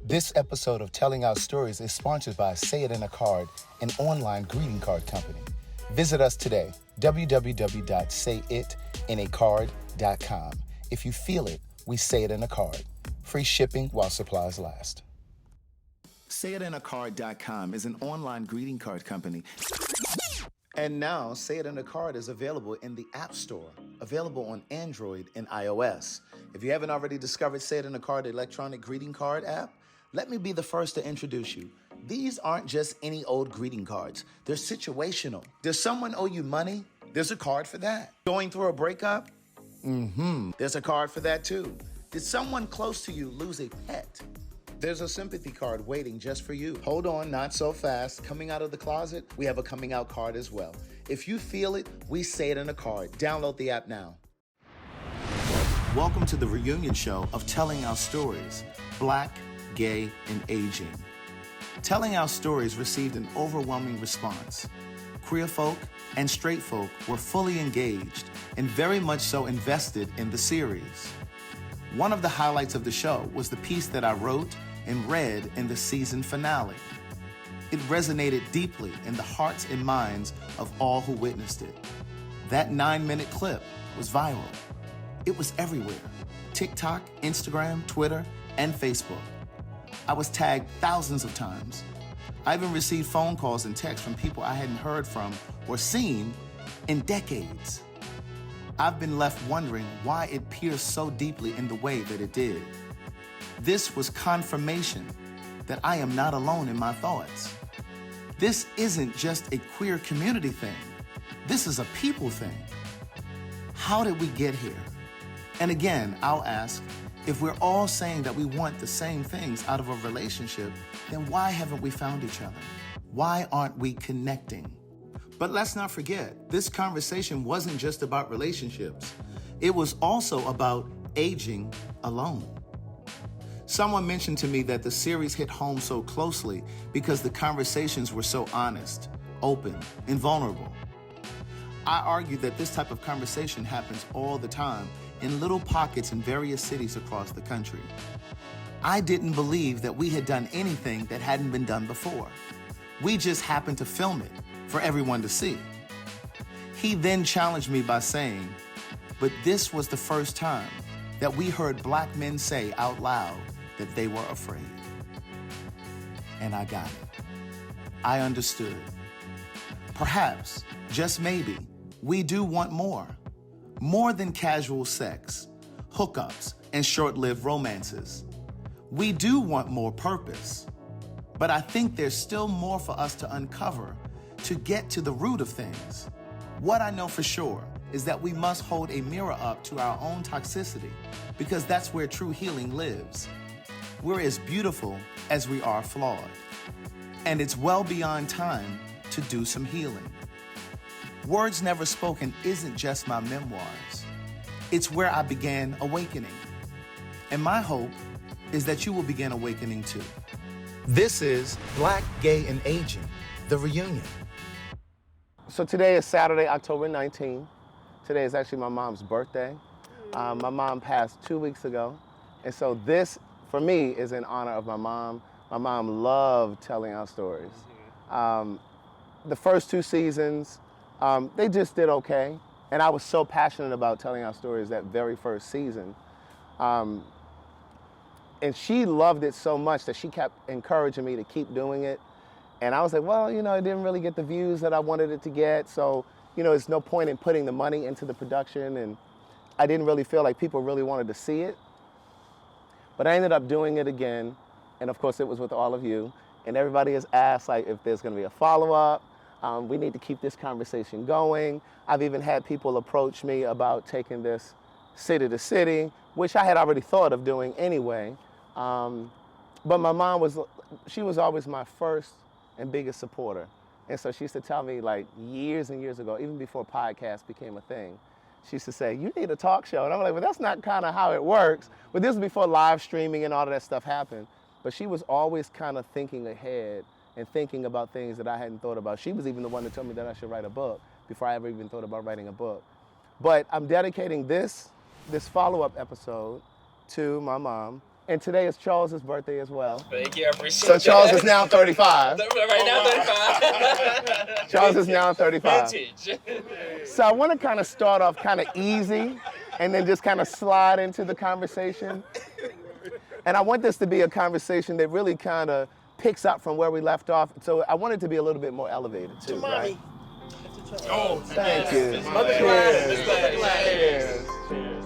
This episode of Telling Our Stories is sponsored by Say It in a Card, an online greeting card company. Visit us today, www.sayitinaCard.com. If you feel it, we say it in a card. Free shipping while supplies last. SayItInACard.com is an online greeting card company. And now, Say It in a Card is available in the App Store, available on Android and iOS. If you haven't already discovered Say It in a Card electronic greeting card app, let me be the first to introduce you. These aren't just any old greeting cards. They're situational. Does someone owe you money? There's a card for that. Going through a breakup? There's a card for that too. Did someone close to you lose a pet? There's a sympathy card waiting just for you. Hold on, not so fast. Coming out of the closet, we have a coming out card as well. If you feel it, we say it in a card. Download the app now. Welcome to the reunion show of Telling Our Stories, Black, Gay, and Aging. Telling Our Stories received an overwhelming response. Queer folk and straight folk were fully engaged and very much so invested in the series. One of the highlights of the show was the piece that I wrote and read in the season finale. It resonated deeply in the hearts and minds of all who witnessed it. That 9-minute clip was viral. It was everywhere: TikTok, Instagram, Twitter, and Facebook. I was tagged thousands of times. I even received phone calls and texts from people I hadn't heard from or seen in decades. I've been left wondering why it pierced so deeply in the way that it did. This was confirmation that I am not alone in my thoughts. This isn't just a queer community thing. This is a people thing. How did we get here? And again, I'll ask, if we're all saying that we want the same things out of a relationship, then why haven't we found each other? Why aren't we connecting? But let's not forget, this conversation wasn't just about relationships. It was also about aging alone. Someone mentioned to me that the series hit home so closely because the conversations were so honest, open, and vulnerable. I argue that this type of conversation happens all the time in little pockets in various cities across the country. I didn't believe that we had done anything that hadn't been done before. We just happened to film it for everyone to see. He then challenged me by saying, but this was the first time that we heard Black men say out loud that they were afraid. And I got it. I understood. Perhaps, just maybe, we do want more. More than casual sex, hookups, and short-lived romances. We do want more purpose. But I think there's still more for us to uncover to get to the root of things. What I know for sure is that we must hold a mirror up to our own toxicity, because that's where true healing lives. We're as beautiful as we are flawed. And it's well beyond time to do some healing. Words Never Spoken isn't just my memoirs. It's where I began awakening. And my hope is that you will begin awakening too. This is Black, Gay, and Aging, the reunion. So today is Saturday, October 19th. Today is actually my mom's birthday. My mom passed 2 weeks ago. And so this, for me, is in honor of my mom. My mom loved telling our stories. The first 2 seasons, they just did okay. And I was so passionate about telling our stories that very first season. And she loved it so much that she kept encouraging me to keep doing it. And I was like, well, you know, it didn't really get the views that I wanted it to get. So, you know, there's no point in putting the money into the production. And I didn't really feel like people really wanted to see it. But I ended up doing it again. And of course, it was with all of you. And everybody has asked, like, if there's going to be a follow-up. We need to keep this conversation going. I've even had people approach me about taking this city to city, which I had already thought of doing anyway. But my mom she was always my first and biggest supporter. And so she used to tell me, like, years and years ago, even before podcasts became a thing, she used to say, you need a talk show. And I'm like, well, that's not kind of how it works. But this was before live streaming and all of that stuff happened. But she was always kind of thinking ahead and thinking about things that I hadn't thought about. She was even the one that told me that I should write a book before I ever even thought about writing a book. But I'm dedicating this follow-up episode to my mom And today is Charles's birthday as well. Thank you, I appreciate So that. Charles is now 35. Right now, 35. Charles is now 35. Vintage. So I want to kind of start off kind of easy and then just kind of slide into the conversation. And I want this to be a conversation that really kind of picks up from where we left off. So I want it to be a little bit more elevated too, right? Oh, Thank you. Cheers. Cheers.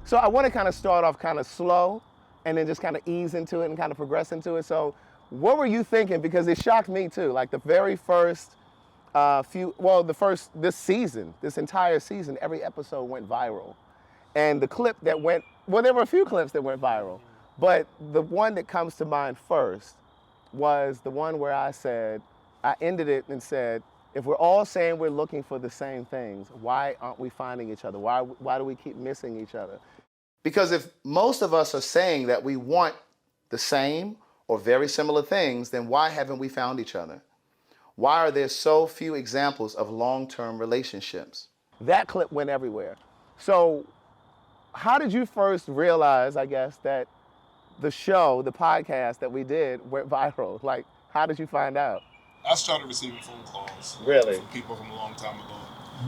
So I want to kind of start off kind of slow and then just kind of ease into it and kind of progress into it. So what were you thinking? Because it shocked me too. Like the very first this season, this entire season, every episode went viral. And the clip that went, well, there were a few clips that went viral, but the one that comes to mind first was the one where I ended it and said, if we're all saying we're looking for the same things, why aren't we finding each other? Why do we keep missing each other? Because if most of us are saying that we want the same or very similar things, then why haven't we found each other? Why are there so few examples of long-term relationships? That clip went everywhere. So how did you first realize, I guess, that the show, the podcast that we did went viral? Like, how did you find out? I started receiving phone calls. Really? From people from a long time ago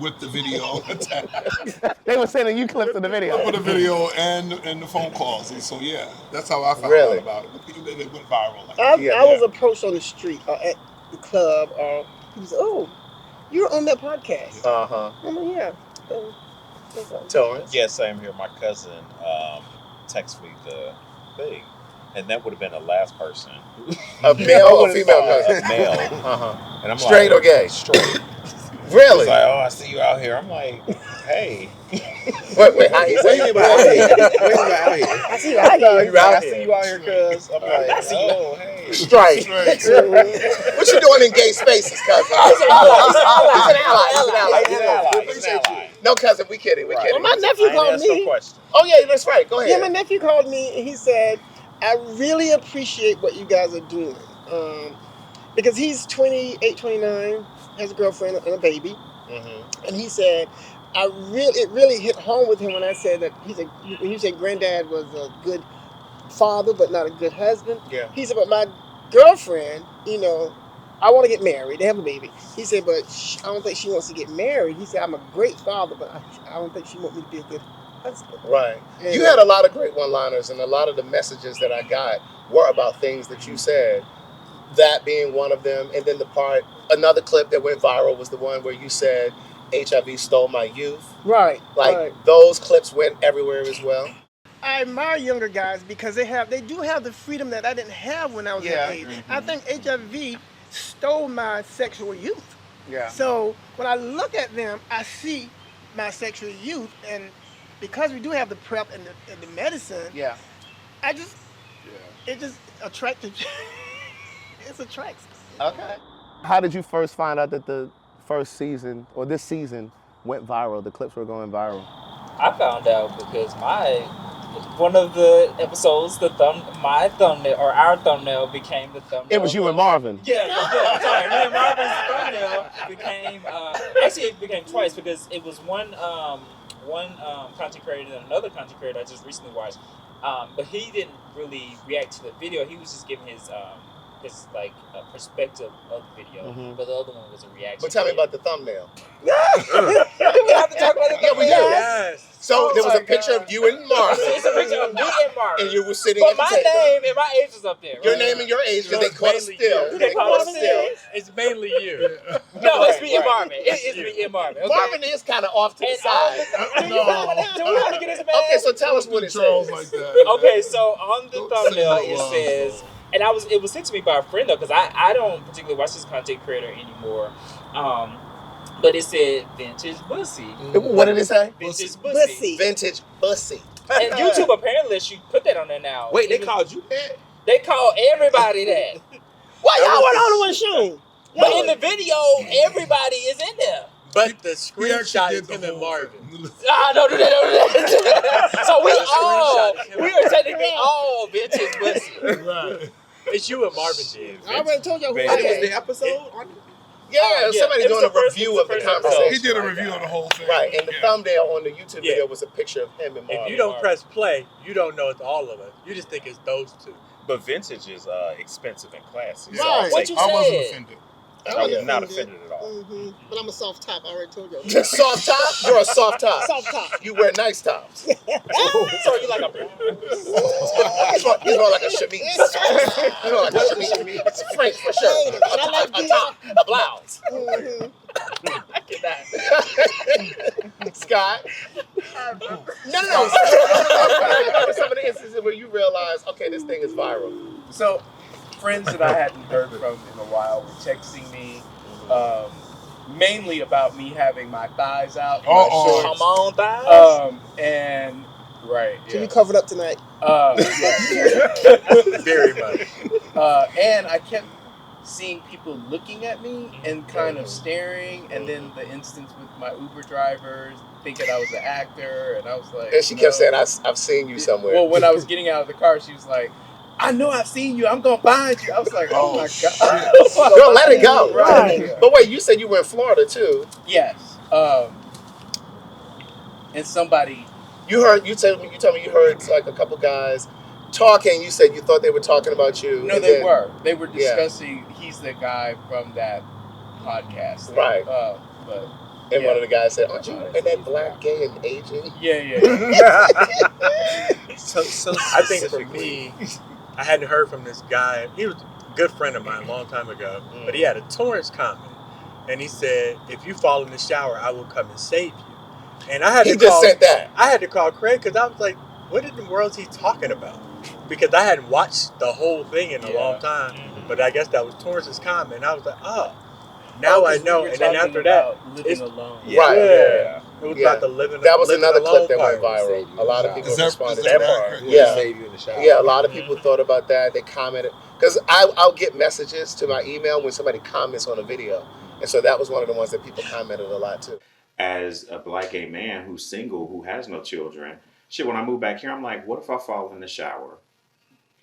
with the video attached. They were sending you clips of the video. With the video and the phone calls. And so, yeah, that's how I found Really? out about it. It went viral. I was approached on the street or at the club, or he was, oh, you're on that podcast. Uh-huh. I'm like, yeah. Torrance? Yeah, same here. My cousin texted me the thing, and that would have been the last person. A male or female cousin? A male. Uh-huh. And I'm Straight like, or gay? Straight. Really? He's like, oh, I see you out here. I'm like, hey. Wait, how you say it? I see you out here. I see you out here, cuz. I'm like, oh, hey. Straight. What you doing in gay spaces, cousin? He's an ally. No, cousin, we kidding. We kidding. Well, my nephew called me. Oh, yeah, that's right. Go ahead. Yeah, my nephew called me and he said, I really appreciate what you guys are doing. Because he's 28, 29, has a girlfriend and a baby. Mm-hmm. And he said, it really hit home with him when I said that when you said granddad was a good father but not a good husband. Yeah. He said, but my girlfriend, I want to get married. They have a baby. He said, but I don't think she wants to get married. He said, I'm a great father, but I don't think she wants me to be a good husband. Right. And You had a lot of great one-liners, and a lot of the messages that I got were about things that you said. That being one of them, and then another clip that went viral was the one where you said HIV stole my youth. Right. Like those clips went everywhere as well. I admire younger guys because they do have the freedom that I didn't have when I was that age. Mm-hmm. I think HIV stole my sexual youth. Yeah. So when I look at them, I see my sexual youth, and because we do have the PrEP and the medicine, Yeah. it just attracted. It attracts. Okay. How did you first find out that the first season or this season went viral? The clips were going viral. I found out because one of the episodes, my thumbnail or our thumbnail became the thumbnail. It was you and Marvin. Yeah, sorry, me and Marvin's thumbnail became. Actually, it became twice because it was one content creator and another content creator I just recently watched. But he didn't really react to the video. He was just giving his perspective of the video. Mm-hmm. But the other one was a reaction. But tell me about the thumbnail. We have to talk about the Yeah, we do. Yes. So there was a picture of you and Marvin. It's a picture of me and Marvin. And you were sitting But at the my table. name and my age is up there. Your right? name and your age, because they caught us still. They caught us still. It's mainly you. No, it's me and Marvin. It is me and Marvin. Okay? Marvin is kind of off to the And side. do we want to get his man? Okay, so tell us what it Charles says. like that. Okay, so on the Don't thumbnail say it that says, and it was sent to me by a friend though, because I don't particularly watch this content creator anymore. But it said vintage bussy. What did it say? Vintage Bussy. bussy. Vintage bussy. And YouTube apparently lets you put that on there now. Wait, they called you that? They call everybody that. Why y'all weren't on the one shooting? But in the video, everybody is in there. But the He screenshot actually is did him the and Marvin. Ah, don't do that, don't do that. So we are technically all bitches, but Right. It's you and Marvin did. I already told y'all who But I it was am. the episode? Yeah, yeah, somebody it was doing a the first- review it of was the the first conversation. He did a like review that. of the whole thing. Right, and the Yeah. thumbnail on the YouTube Yeah. video was a picture of him and Marvin. If you don't press play, you don't know it's all of us. You just think it's those two. But vintage is expensive and classy. Yeah. So I'll What take you it. I wasn't said? offended. Oh, I'm yeah. not offended at all. But I'm a soft top. I already told y'all. Just soft top? You're a soft top. Soft top. You wear nice tops. So you like a He's more like a chemise. He's more like a chemise. It's French for sure. And I like A these. top, a blouse. Mhm. Scott? No. Some of the instances where you realize, okay, this thing is viral. So, friends that I hadn't heard from in a while were texting me, mainly about me having my thighs out, my Uh-oh. Come shorts. on, thighs. And right, So you yeah, covered up tonight. Very much. and I kept seeing people looking at me and kind of staring, and then the instance with my Uber drivers thinking I was an actor, and I was like, And she kept saying, I've seen you somewhere. Well, when I was getting out of the car, she was like, I know I've seen you. I'm gonna find you. I was like, oh my god. Girl, let it go. Right. But wait, you said you were in Florida too. Yes. And somebody. You told me you heard like a couple guys talking. You said you thought they were talking about you. No, and they then- were. They were Yeah. discussing. He's the guy from that podcast. Right. But And yeah. one of the guys said, "Aren't you in that black, gay, and Asian?" Yeah. So I think for me, I hadn't heard from this guy. He was a good friend of mine a long time ago, but he had a Torrance comment. And he said, if you fall in the shower, I will come and save you. And I had He to just call, said that. I had to call Craig because I was like, what in the world is he talking about? Because I hadn't watched the whole thing in a long time. But I guess that was Torrance's comment. And I was like, oh, now I know. And then after that, living it's alone. Yeah. Right. yeah. It was Yeah. about the living That was living another alone clip that went part. viral. A lot of people Is that responded to that that. part? Yeah. Save you in the shower. Yeah, a lot of people thought about that. They commented because I'll get messages to my email when somebody comments on a video, and so that was one of the ones that people commented a lot too. As a black gay man who's single, who has no children, shit, when I move back here, I'm like, what if I fall in the shower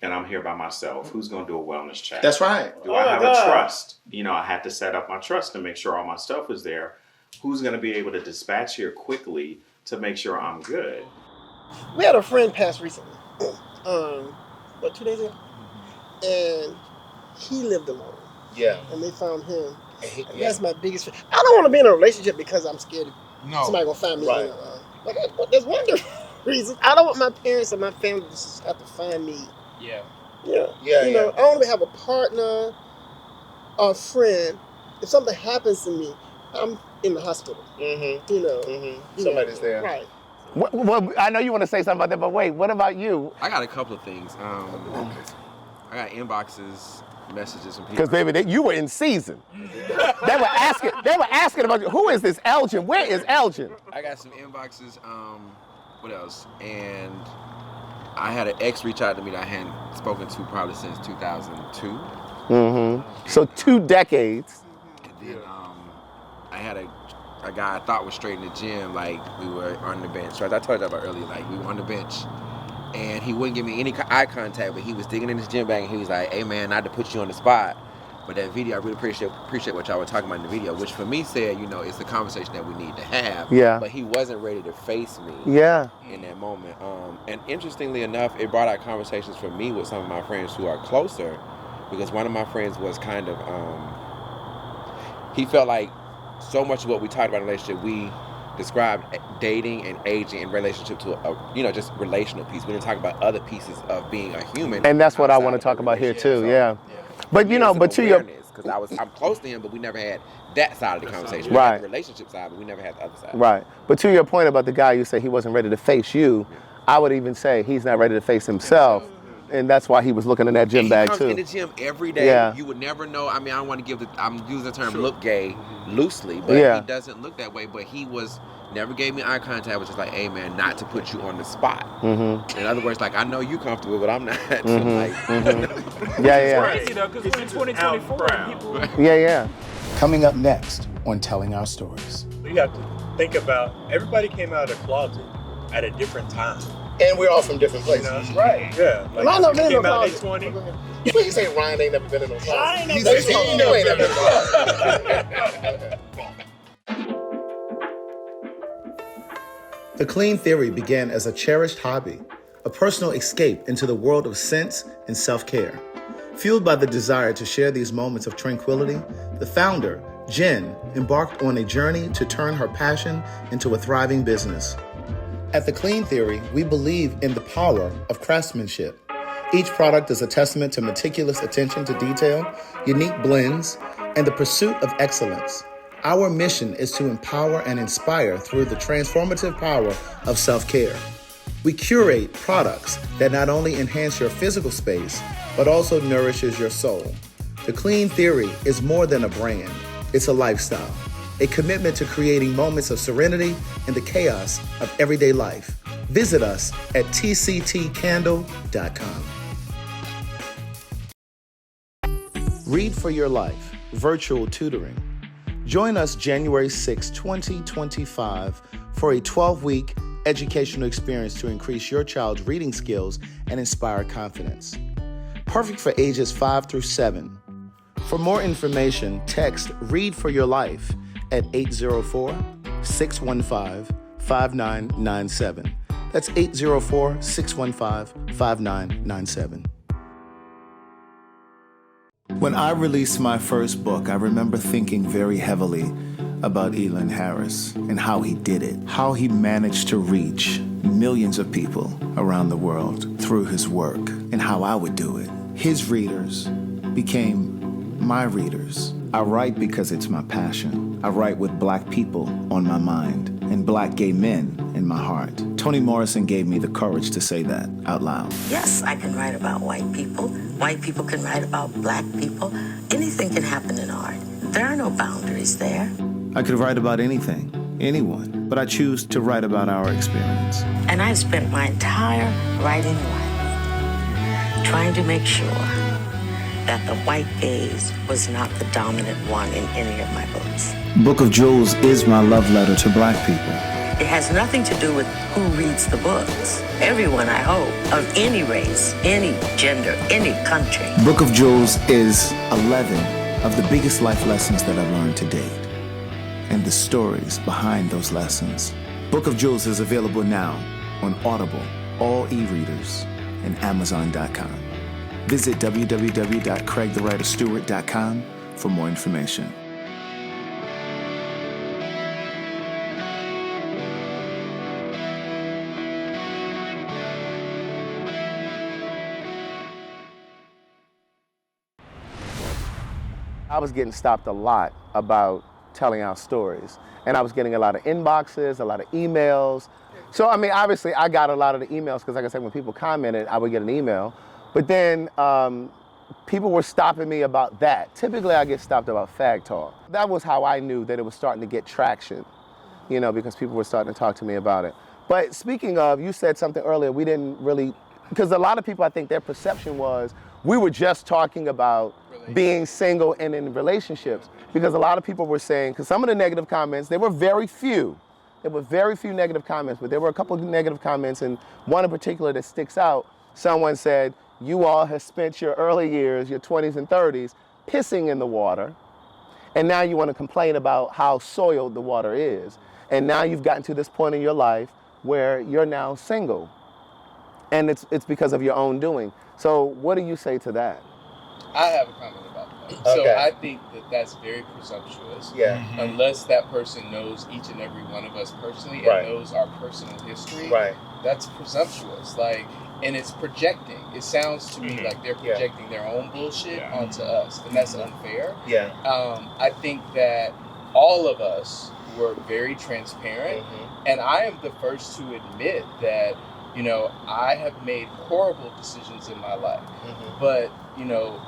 and I'm here by myself? Who's going to do a wellness check? That's right. Do I have a trust? You know, I had to set up my trust to make sure all my stuff is there. Who's going to be able to dispatch here quickly to make sure I'm good? We had a friend pass recently. 2 days ago? And he lived alone. Yeah. And they found him. And And that's my biggest fear. I don't want to be in a relationship because I'm scared No. somebody gonna find me. Right. There's one reason. I don't want my parents and my family to just have to find me. Yeah. Yeah. Yeah, You know, I want to have a partner or a friend. If something happens to me, I'm in the hospital. Mm-hmm. You know. Mm-hmm. Somebody's there. Right. Well, I know you want to say something about that, but wait, what about you? I got a couple of things. I got inboxes, messages from people. Because baby, you were in season. They were asking about you. Who is this Elgin? Where is Elgin? I got some inboxes. What else? And I had an ex reach out to me that I hadn't spoken to probably since 2002. Mm-hmm. So 2 decades. And then I had a guy I thought was straight in the gym. Like we were on the bench. So as I told you about earlier, like we were on the bench. And he wouldn't give me any eye contact, but he was digging in his gym bag and he was like, hey man, not to put you on the spot, but that video, I really appreciate what y'all were talking about in the video, which for me said, you know, it's a conversation that we need to have. Yeah. But he wasn't ready to face me Yeah. in that moment. And interestingly enough, it brought out conversations for me with some of my friends who are closer, because one of my friends was kind of, he felt like so much of what we talked about in a relationship, we described dating and aging in relationship to a, just relational piece. We didn't talk about other pieces of being a human. And that's what I outside want to of talk the about here relationship. too. So, Yeah. But you know, but to your because I'm close to him, but we never had that side of the conversation. We Right. had the relationship side, but we never had the other side. right. But to your point about the guy, you say he wasn't ready to face you. I would even say he's not ready to face himself, and that's why he was looking in that gym And bag he comes too. in the gym every day. Yeah. You would never know. I mean, I don't want to give I'm using the term look gay loosely, but Yeah. he doesn't look that way. But he never gave me eye contact, was just like, hey man, not to put you on the spot. Mm-hmm. In other words, like, I know you comfortable, but I'm not. Mhm, Like, Yeah, yeah, Crazy though, because we're in 2024 and people. yeah, yeah. Coming up next on Telling Our Stories. you have to think about everybody came out of the closet at a different time. And we're all from different places. You know? Right. Yeah. Well, I know you men came in out the at 20. Please say Ryan ain't never been in no closet. I ain't He never said, been in you no ain't never been in no closet. The Clean Theory began as a cherished hobby, a personal escape into the world of sense and self-care. Fueled by the desire to share these moments of tranquility, the founder, Jen, embarked on a journey to turn her passion into a thriving business. At The Clean Theory, we believe in the power of craftsmanship. Each product is a testament to meticulous attention to detail, unique blends, and the pursuit of excellence. Our mission is to empower and inspire through the transformative power of self-care. We curate products that not only enhance your physical space, but also nourishes your soul. The Clean Theory is more than a brand. It's a lifestyle, a commitment to creating moments of serenity in the chaos of everyday life. Visit us at tctcandle.com. Read for Your Life, virtual tutoring. Join us January 6, 2025 for a 12-week educational experience to increase your child's reading skills and inspire confidence. Perfect for ages 5 through 7. For more information, text Read for Your Life at 804-615-5997. That's 804-615-5997. When I released my first book, I remember thinking very heavily about Elon Harris and how he did it, how he managed to reach millions of people around the world through his work, and how I would do it. His readers became my readers. I write because it's my passion. I write with Black people on my mind and Black gay men in my heart. Toni Morrison gave me the courage to say that out loud. Yes, I can write about white people. White people can write about Black people. Anything can happen in art. There are no boundaries there. I could write about anything, anyone, but I choose to write about our experience. And I've spent my entire writing life trying to make sure that the white gaze was not the dominant one in any of my books. Book of Jewels is my love letter to Black people. It has nothing to do with who reads the books. Everyone, I hope, of any race, any gender, any country. Book of Jewels is 11 of the biggest life lessons that I've learned to date, and the stories behind those lessons. Book of Jewels is available now on Audible, all e-readers, and Amazon.com. Visit www.craigthewriterstewart.com for more information. I was getting stopped a lot about telling our stories. And I was getting a lot of inboxes, a lot of emails. So, I mean, obviously I got a lot of the emails because, like I said, when people commented, I would get an email. But then people were stopping me about that. Typically I get stopped about fag talk. That was how I knew that it was starting to get traction, you know, because people were starting to talk to me about it. But speaking of, you said something earlier, we didn't really, because a lot of people, I think their perception was we were just talking about being single and in relationships, because a lot of people were saying, because some of the negative comments, there were very few. There were very few negative comments, but there were a couple of negative comments, and one in particular that sticks out. Someone said, you all have spent your early years, your 20s and 30s, pissing in the water, and now you want to complain about how soiled the water is. And now you've gotten to this point in your life where you're now single, and it's because of your own doing. So what do you say to that? I have a comment about that. Okay. So I think that that's very presumptuous. Yeah. Unless that person knows each and every one of us personally and Right. knows our personal history. Right. That's presumptuous. Like, and it's projecting. It sounds to me like they're projecting their own bullshit onto us, and that's unfair. Yeah. I think that all of us were very transparent, and I am the first to admit that, you know, I have made horrible decisions in my life, but, you know,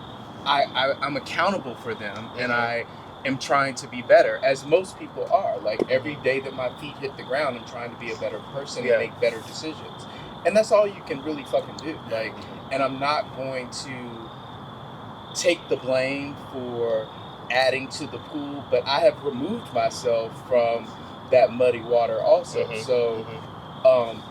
I'm accountable for them, and I am trying to be better, as most people are. Like, every day that my feet hit the ground, I'm trying to be a better person and make better decisions. And that's all you can really fucking do. Like, and I'm not going to take the blame for adding to the pool, but I have removed myself from that muddy water also. Mhm. So,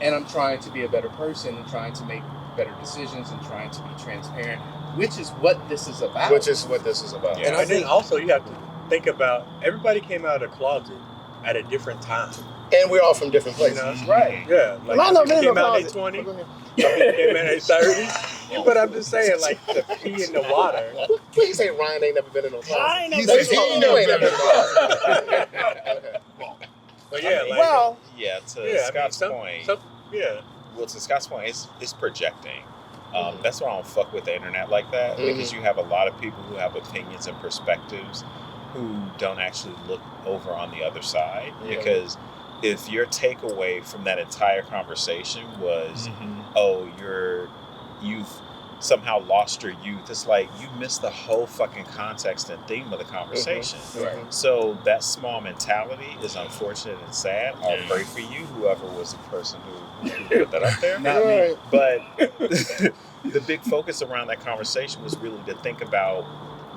and I'm trying to be a better person and trying to make better decisions and trying to be transparent, which is what this is about. Which is what this is about. And I think also you have to think about everybody came out of the closet at a different time. And we're all from different places. You know? Right. Yeah. Like I know some men people in the came out in closet. their 20s, Go ahead. some people came in their 30s. But I'm just saying, like, the pee in the water. Please say Ryan ain't never been in no closet. I ain't He never said been he in You no ain't never been in no closet. But yeah, like, Well, Yeah, to yeah, I mean, Scott's point. yeah. Well, to Scott's point, it's projecting. That's why I don't fuck with the internet like that, because you have a lot of people who have opinions and perspectives who don't actually look over on the other side. Yeah. Because if your takeaway from that entire conversation was, oh, you've somehow lost your youth, it's like you missed the whole fucking context and theme of the conversation. Right. So that small mentality is unfortunate and sad. I'll pray for you, whoever was the person who put that up there. Not me. right. But the big focus around that conversation was really to think about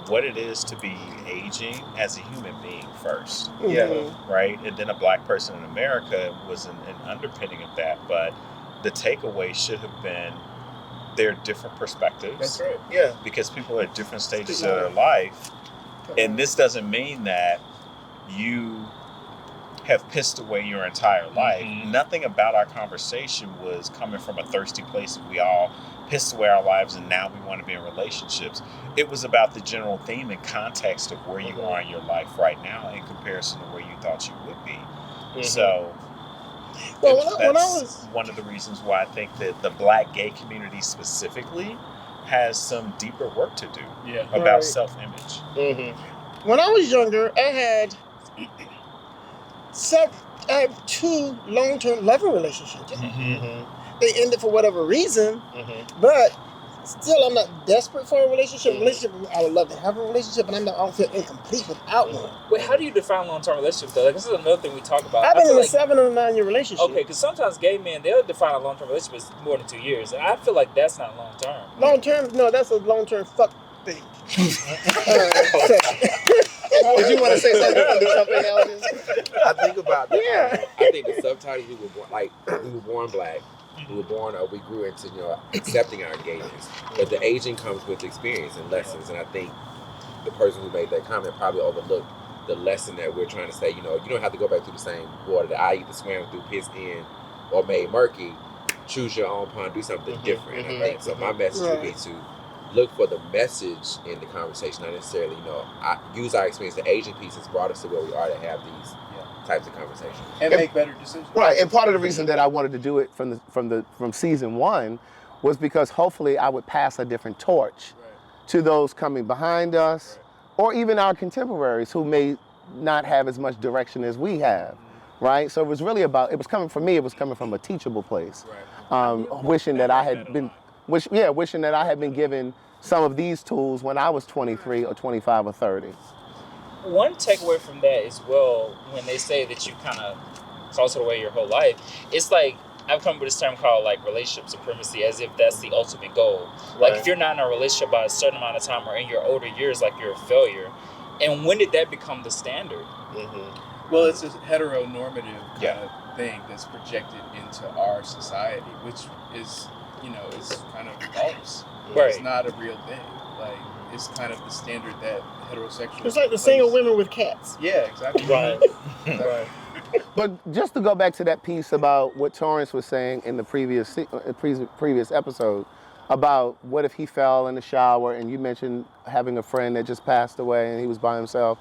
what it is to be aging as a human being first, Yeah. right? And then a black person in America was an underpinning of that. But the takeaway should have been there are different perspectives. That's right. Yeah. Because people are at different stages of their life. And this doesn't mean that you have pissed away your entire life. Nothing about our conversation was coming from a thirsty place of we all pissed away our lives and now we want to be in relationships. It was about the general theme and context of where you are in your life right now in comparison to where you thought you would be. So Well, that's when I was one of the reasons why I think that the black gay community specifically has some deeper work to do about Right. self-image. when I was younger, I had 2 long-term loving relationships. They ended for whatever reason, but still, I'm not desperate for a relationship. I would love to have a relationship, and I don't feel incomplete without one. Wait, how do you define long-term relationships though? Like, this is another thing we talk about. I've I been feel in a like, 7 or 9 year relationship. okay, because sometimes gay men, they'll define a long-term relationship as more than 2 years, and I feel like that's not long-term. Long term, no, that's a long term fuck thing. Did you want to say something? Do something else? I think about that. Yeah. I think that sometimes we were born, we were born black. We were born, or we grew into, accepting our gayness. But the aging comes with experience and lessons. And I think the person who made that comment probably overlooked the lesson that we're trying to say. You don't have to go back through the same water that I either swam through, pissed in, or made murky. Choose your own pond, do something different. I think so. My message would be to look for the message in the conversation, not necessarily, use our experience. The aging piece has brought us to where we are to have these types of conversations And make better decisions. Right, and part of the reason that I wanted to do it from season 1 was because hopefully I would pass a different torch to those coming behind us, or even our contemporaries who may not have as much direction as we have, right? So it was really about, it was coming from a teachable place, wishing that I had been given some of these tools when I was 23 or 25 or 30. One takeaway from that as well, when they say that you kind of closeted away your whole life, it's like, I've come up with this term called like relationship supremacy, as if that's the ultimate goal. Like if you're not in a relationship by a certain amount of time or in your older years, like you're a failure. And when did that become the standard? Well, it's a heteronormative kind of thing that's projected into our society, which is, is kind of false. Right. It's not a real thing. Like, it's kind of the standard that heterosexual. It's like the single women with cats. Yeah, exactly. Right. Right. But just to go back to that piece about what Torrance was saying in the previous episode about what if he fell in the shower, and you mentioned having a friend that just passed away and he was by himself.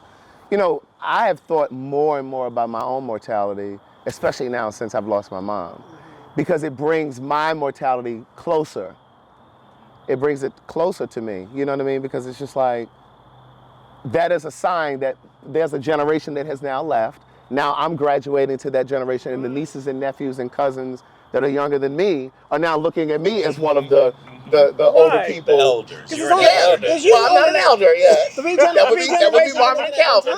I have thought more and more about my own mortality, especially now since I've lost my mom, because it brings my mortality closer. It brings it closer to me, you know what I mean? Because it's just like, that is a sign that there's a generation that has now left. Now I'm graduating to that generation, and the nieces and nephews and cousins that are younger than me are now looking at me as one of the older people. The elders. Well, I'm not an elder yet. That would be Marvin and Calvin.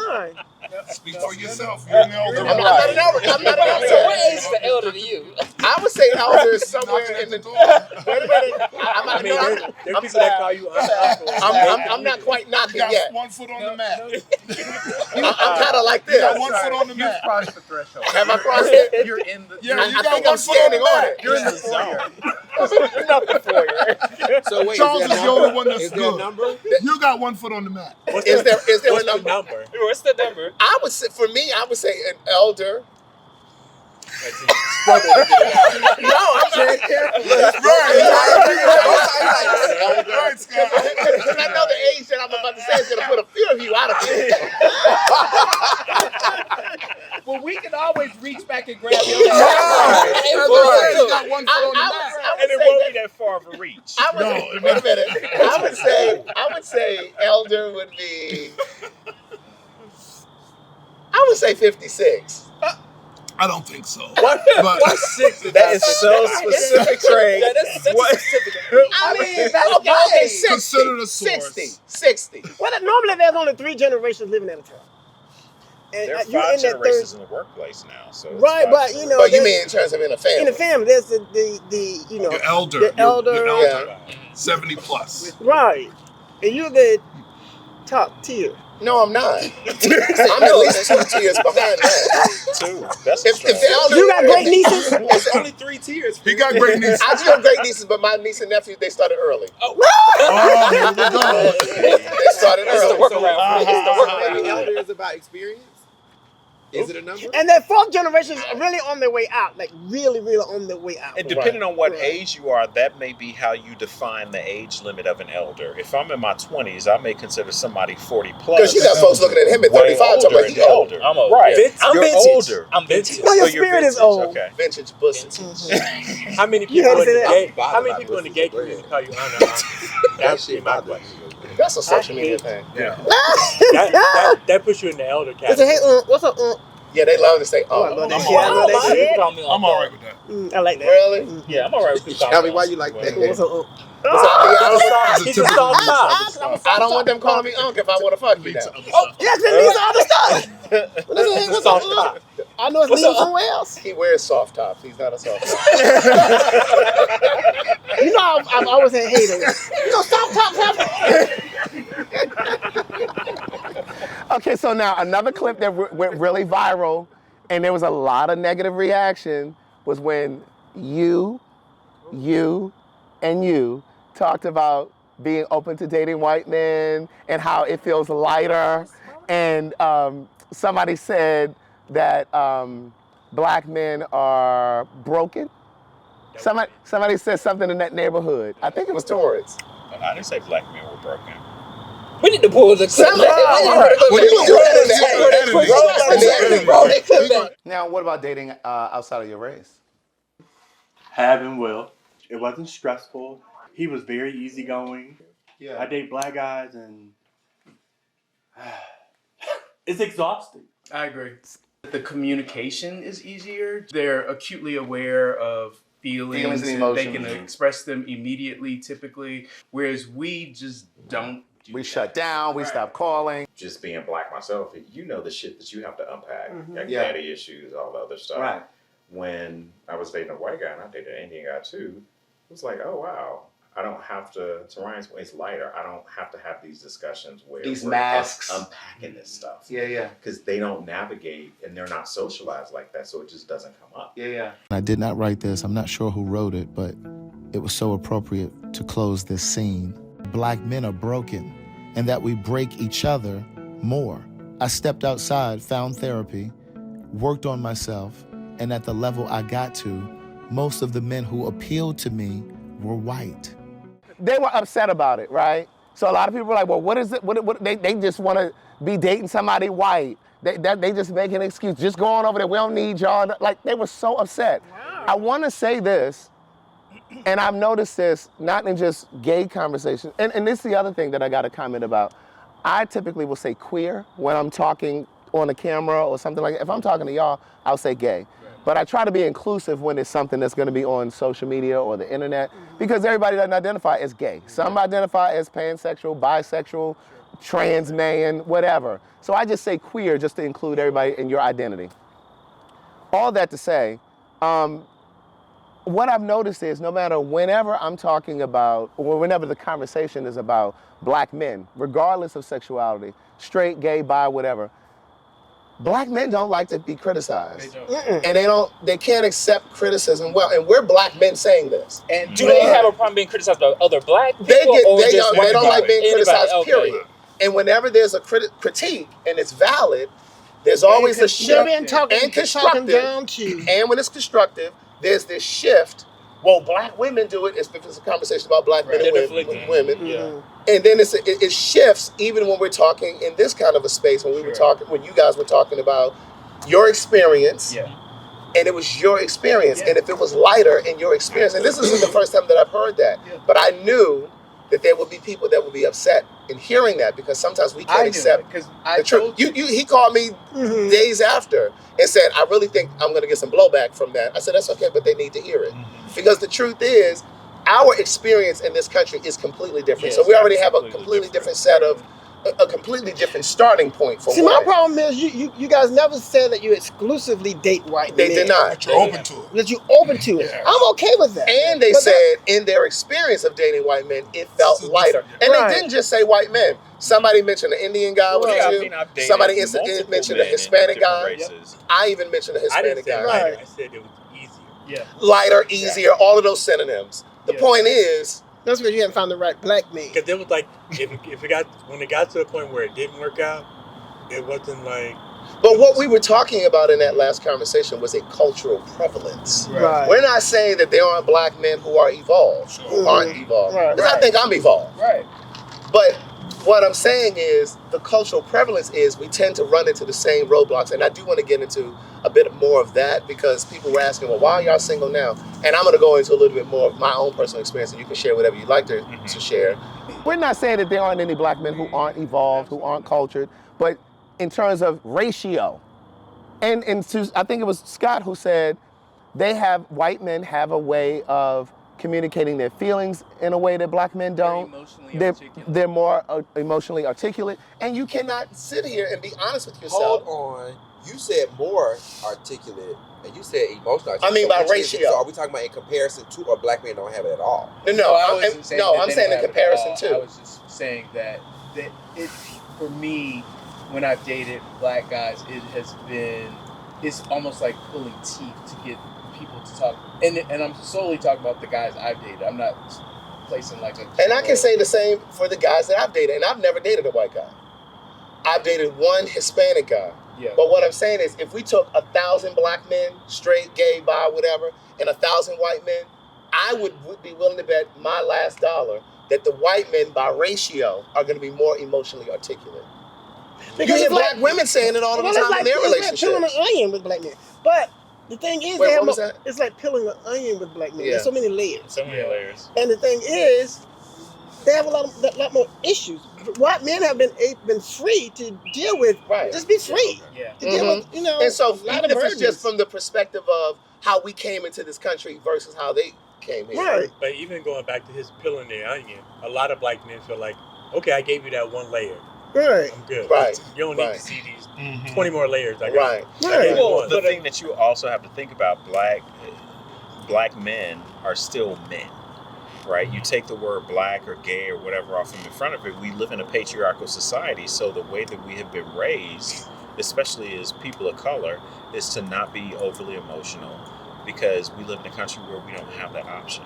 Speak for yourself. You're an elder. I'm not an elder. I'm not an elder. So what age is the elder to you? I would say elder is somewhere in the. Wait a minute. I mean, there's people that call you uncle. I'm not quite knocking You got yet. 1 foot on the mat. I'm kind of like You got this. 1 foot on the mat. Crossed the threshold. Have I crossed it? You're in the. Yeah, you I got think 1 I'm foot on standing the on mat. it. You're in the zone. Nothing for you. So wait, Charles is the only one that's is there a good. number? You got 1 foot on the mat. Is there a What's the number? number? What's the number? I would say, for me, I would say an elder. Struggle to get it out. No, I'm saying carefully. Right, Scott. Because I know the age that I'm about to say is going to put a few of you out of it. Well, we can always reach back and grab your You got 1 foot on the mat. And it won't be that far of a reach. I would say, wait a minute. I would say elder would be. I would say 56. I don't think so. What? But What's 6? That is so specific, Craig. Yeah, that's specific. I mean, that's okay. 60. consider the source. 60. Well, normally there's only 3 generations living at a time. And There are you're 5 in that generations in the workplace now. So it's Right, 5 but you know, But you there's- mean in terms of in a family? in the family, there's the you know Your elder. the elder, Your elder. 70 plus. right, and you're the top tier. No, I'm not. I'm at least 2 tiers behind that. 2. That's If the elder, You got great nieces. It's only 3 tiers. He got great nieces. I still have great nieces, but my niece and nephew, they started early. Oh, here we go. They started It's the early. workaround. It's the workaround. Maybe elder is about experience. Is it a number? And that 4th generation is really on their way out, like really on their way out. And depending on what Right. age you are, that may be how you define the age limit of an elder. If I'm in my 20s, I may consider somebody 40 plus. Because you got folks looking at him at way 35 talking older about and he old. older. I'm old. Right. Yeah. I'm You're vintage. older. I'm vintage. No, your So you're spirit is vintage. old. Okay. Vintage pussy. How many You people had to in say the that. gay? I'm How many bothered people in the by gay this. community call you Anna? That should be my question. That's a social media thing. Yeah. That puts you in the elder They say, category. hey, what's up? Yeah, they love to say, Oh, I oh. love that I'm shit. I love that alright. shit. Call me I'm all right with that. I like that. Really? Yeah, I'm alright with people calling Tell me me why uncle. you like Well, that. What's up? He's a soft top. I don't want them calling me uncle if I want to fuck you now. Yes, it means other stuff. Listen, what's Soft up? top. I know it's legal somewhere else. He wears soft tops. He's not a soft top. You know, I've always had haters. You know, soft tops have. Okay, so now another clip that went really viral, and there was a lot of negative reaction, was when you, and you talked about being open to dating white men and how it feels lighter. And somebody said that black men are broken. Somebody said something in that neighborhood. I think it was Torrance. I didn't say black men were broken. We need to pull the Now, what about dating outside of your race? Have and will. It wasn't stressful. He was very easygoing. I date black guys and it's exhausting. I agree. The communication is easier. They're acutely aware of feelings and and they can emotions. express them immediately, typically, whereas we just don't. We shut down, we stop calling. Just being black myself, you know the shit that you have to unpack. Like Yeah. daddy issues, all the other stuff. Right. When I was dating a white guy and I dated an Indian guy too, it was like, oh wow. I don't have to Ryan's point, it's lighter. I don't have to have these discussions where These we're masks. unpacking this stuff. Yeah. Because they don't navigate and they're not socialized like that, so it just doesn't come up. Yeah. I did not write this. I'm not sure who wrote it, but it was so appropriate to close this scene. Black men are broken, and that we break each other more. I stepped outside, found therapy, worked on myself, and at the level I got to, most of the men who appealed to me were white. They were upset about it, right? So a lot of people were like, well, what is it? What they just want to be dating somebody white. They just make an excuse. Just go on over there. We don't need y'all. Like, they were so upset. Wow. I want to say this, and I've noticed this not in just gay conversations, and this is the other thing that I got to comment about. I typically will say queer when I'm talking on a camera or something like that. If I'm talking to y'all, I'll say gay. But I try to be inclusive when it's something that's going to be on social media or the internet, because everybody doesn't identify as gay. Some identify as pansexual, bisexual, trans man, whatever. So I just say queer just to include everybody in your identity. All that to say, what I've noticed is no matter whenever I'm talking about, or whenever the conversation is about black men, regardless of sexuality, straight, gay, bi, whatever, black men don't like to be criticized. And they can't accept criticism well. And we're black men saying this. And do they have a problem being criticized by other black people? They They don't like being criticized, okay. period. And whenever there's a critique and it's valid, there's always a shift and constructive. And when it's constructive, there's this shift. Well, black women do it. If it's a conversation about black men and women. Yeah. And then it shifts even when we're talking in this kind of a space, when when you guys were talking about your experience. Yeah. And it was your experience. And if it was lighter in your experience, and this isn't the first time that I've heard that, but I knew that there would be people that would be upset in hearing that, because sometimes we can't accept the truth. He called me days after and said, I really think I'm going to get some blowback from that. I said, that's okay, but they need to hear it. Because the truth is, our experience in this country is completely different. So we already have a completely different set of, a completely different starting point for my problem is you guys never said that you exclusively date white men. They did not. But you're open to it. That you open to it. I'm okay with that. And they said in their experience of dating white men, it felt lighter. And they didn't just say white men. Somebody mentioned an Indian guy with a Jew. Somebody mentioned a Hispanic guy. I even mentioned a Hispanic guy. I said it was easier. Yeah. Lighter, easier, all of those synonyms. The point is, that's because you haven't found the right black man. Because it was like, when it got to the point where it didn't work out, it wasn't like. But what we were talking about in that last conversation was a cultural prevalence. Right. We're not saying that there aren't black men who are evolved, who aren't evolved. Because I think I'm evolved. Right. But what I'm saying is the cultural prevalence is we tend to run into the same roadblocks. And I do want to get into a bit more of that, because people were asking, well, why are y'all single now? And I'm going to go into a little bit more of my own personal experience, and you can share whatever you'd like to share. We're not saying that there aren't any black men who aren't evolved, who aren't cultured, but in terms of ratio. And I think it was Scott who said white men have a way of communicating their feelings in a way that black men don't. They're more emotionally articulate. And you cannot sit here and be honest with yourself. Hold on. You said more articulate, and you said emotional articulate. I mean by ratio. So are we talking about in comparison to, or black men don't have it at all? No, I'm saying in comparison to. I was just saying that for me, when I've dated black guys, it's almost like pulling teeth to get people to talk. And I'm solely talking about the guys I've dated. I'm not placing like a. And I can say the same for the guys that I've dated, and I've never dated a white guy. I've dated one Hispanic guy. Yeah. But what I'm saying is, if we took 1,000 black men, straight, gay, bi, whatever, and 1,000 white men, I would be willing to bet my last dollar that the white men, by ratio, are going to be more emotionally articulate. Because you hear black women saying it all the time in their relationships. It's like peeling an onion with black men. But the thing is, it's like peeling an onion with black men. Yeah. There's so many layers. So many layers. And the thing is, they have a lot more issues. White men have been free to deal with. Just be free. Yeah. To deal with, And so, even if it's burdens. just from the perspective of how we came into this country versus how they came here. Right. But even going back to his peeling the onion, a lot of black men feel like, okay, I gave you that one layer. Right. I'm good. Right. You don't need to see these 20 more layers. I got. Right. Well, the thing that you also have to think about, black men are still men, right? You take the word black or gay or whatever off from the front of it. We live in a patriarchal society, so the way that we have been raised, especially as people of color, is to not be overly emotional, because we live in a country where we don't have that option.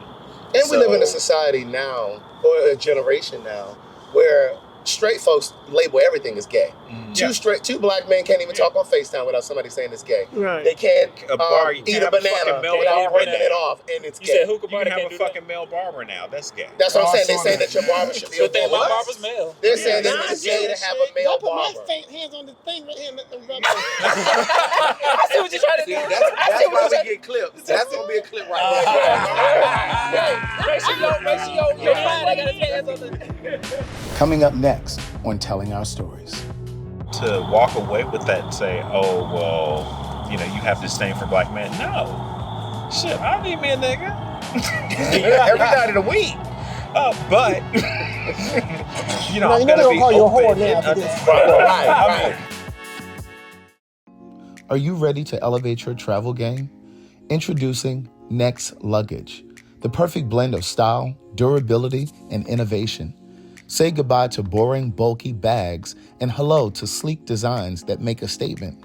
And we live in a society now, or a generation now, where straight folks label everything as gay. Two black men can't even talk on FaceTime without somebody saying it's gay. Right. They can't A bar, you eat can't a have a banana fucking male without barber breaking now. it off, and it's You gay. said hookah You bar, can they have can't a do fucking male barber now. That's gay. That's what I'm saying. They're saying that your barber should be a Good thing my woman. barber's male. They're saying that it's gay to have a male Don't put barber. my hands on the thing right here and let them rub I see what you're trying to do. That's why we get clips. That's gonna be a clip right there. Make sure your mind, I gotta say that something. Coming up next on Telling Our Stories. To walk away with that and say, oh, well, you have disdain for black men. No. Shit, I need me a nigga. Every night of the week. But, You're I'm never going to be call you a whore open now and after this. Right. Are you ready to elevate your travel game? Introducing Next Luggage, the perfect blend of style, durability, and innovation. Say goodbye to boring, bulky bags and hello to sleek designs that make a statement.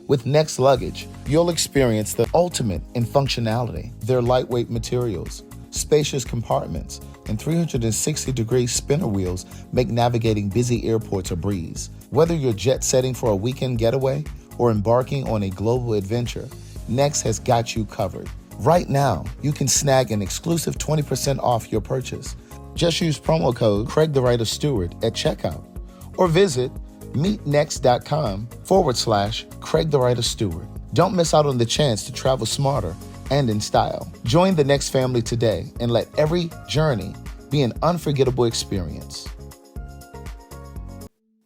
With Next Luggage, you'll experience the ultimate in functionality. Their lightweight materials, spacious compartments, and 360-degree spinner wheels make navigating busy airports a breeze. Whether you're jet-setting for a weekend getaway or embarking on a global adventure, Next has got you covered. Right now, you can snag an exclusive 20% off your purchase. Just use promo code Craig the Writer Stewart at checkout or visit meetnext.com/Craig the Writer Stewart. Don't miss out on the chance to travel smarter and in style. Join the Next family today and let every journey be an unforgettable experience.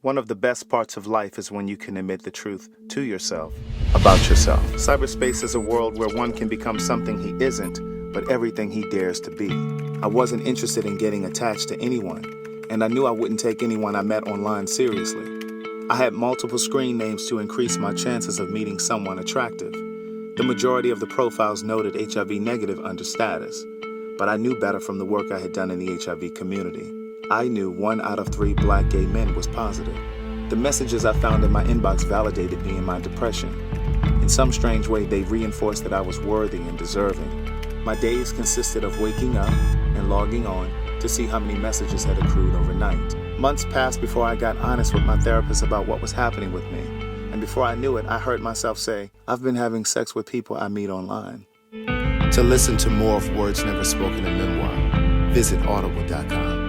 One of the best parts of life is when you can admit the truth to yourself about yourself. Cyberspace is a world where one can become something he isn't, but everything he dares to be. I wasn't interested in getting attached to anyone, and I knew I wouldn't take anyone I met online seriously. I had multiple screen names to increase my chances of meeting someone attractive. The majority of the profiles noted HIV negative under status, but I knew better from the work I had done in the HIV community. I knew 1 out of 3 black gay men was positive. The messages I found in my inbox validated me in my depression. In some strange way, they reinforced that I was worthy and deserving. My days consisted of waking up and logging on to see how many messages had accrued overnight. Months passed before I got honest with my therapist about what was happening with me. And before I knew it, I heard myself say, I've been having sex with people I meet online. To listen to more of Words Never Spoken in Memoir, visit audible.com.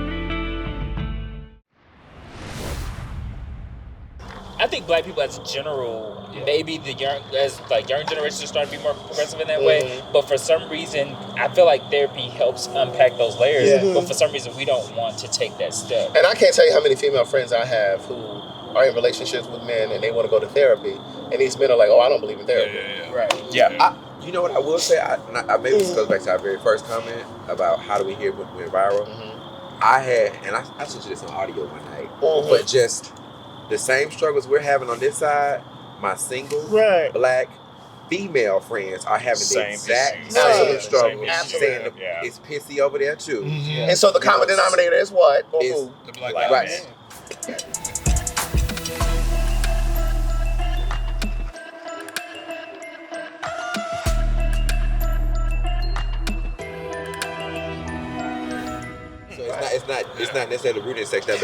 I think black people as a general, maybe the young generations are starting to be more progressive in that way. But for some reason, I feel like therapy helps unpack those layers. But for some reason, we don't want to take that step. And I can't tell you how many female friends I have who are in relationships with men and they want to go to therapy, and these men are like, "Oh, I don't believe in therapy." Right. Yeah. You know what I will say? Maybe this goes back to our very first comment about how do we hear when we're viral. I had, and I sent you this on audio one night, but just the same struggles we're having on this side, my single black female friends are having the exact same struggle, saying it's pissy over there too. And so the common denominator is what? Is the black right. It's not necessarily rooted in sex. But I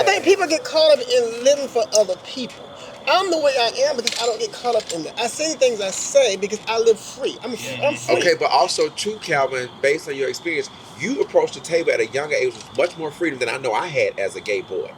think people get caught up in living for other people. I'm the way I am because I don't get caught up in that. I say things I say because I live free. I'm free. Okay, but also too, Calvin, based on your experience, you approached the table at a younger age with much more freedom than I know I had as a gay boy.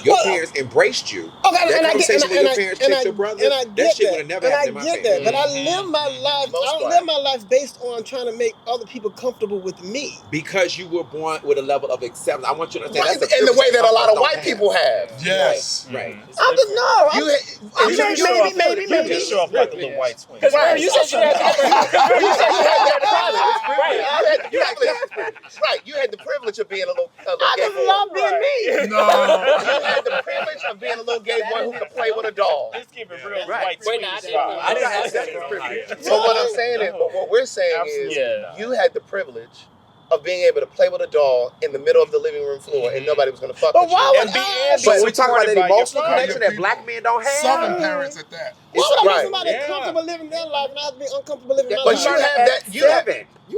Your parents embraced you. Okay, that conversation when your parents picked your brother, that shit would have never happened in my family. But I live my life. I don't live my life based on trying to make other people comfortable with me. Because you were born with a level of acceptance. I want you to understand that's in the way that a lot of white people have. Yes. Right. I'm just no. Maybe. You just show up like a little white twin. Because you said you had You had the privilege of being a little gay boy. I just love being me. No. You had the privilege of being a little gay boy who could play with a doll. Let's keep it real white twin. I didn't have that privilege. So what I'm saying is, what we're saying is, you had the privilege of being able to play with a doll in the middle of the living room floor, and nobody was going to fuck with you. But we talk about that emotional connection that black men don't have. Southern parents at that. Why would I make somebody comfortable living their life and I have to be uncomfortable living my life?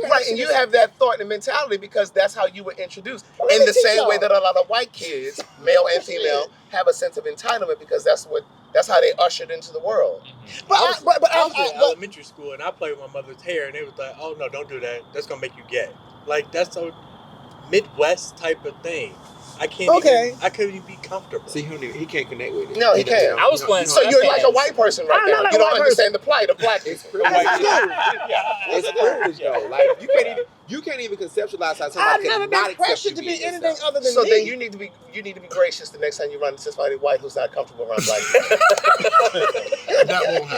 But you have that thought and mentality because that's how you were introduced. In the same way that a lot of white kids, male and female, have a sense of entitlement because that's how they ushered into the world. But I was in elementary school and I played with my mother's hair and they was like, "Oh no, don't do that. That's gonna make you gay." Like that's a Midwest type of thing. I couldn't even be comfortable. See, he can't connect with it. No, he can't. I was playing. So you're like a white person right now. You don't understand the plight of black people. It's privilege though. Like you can't even conceptualize how somebody I've never been pressured to be anything other than so me. then you need to be gracious the next time you run into somebody white who's not comfortable around black people. That won't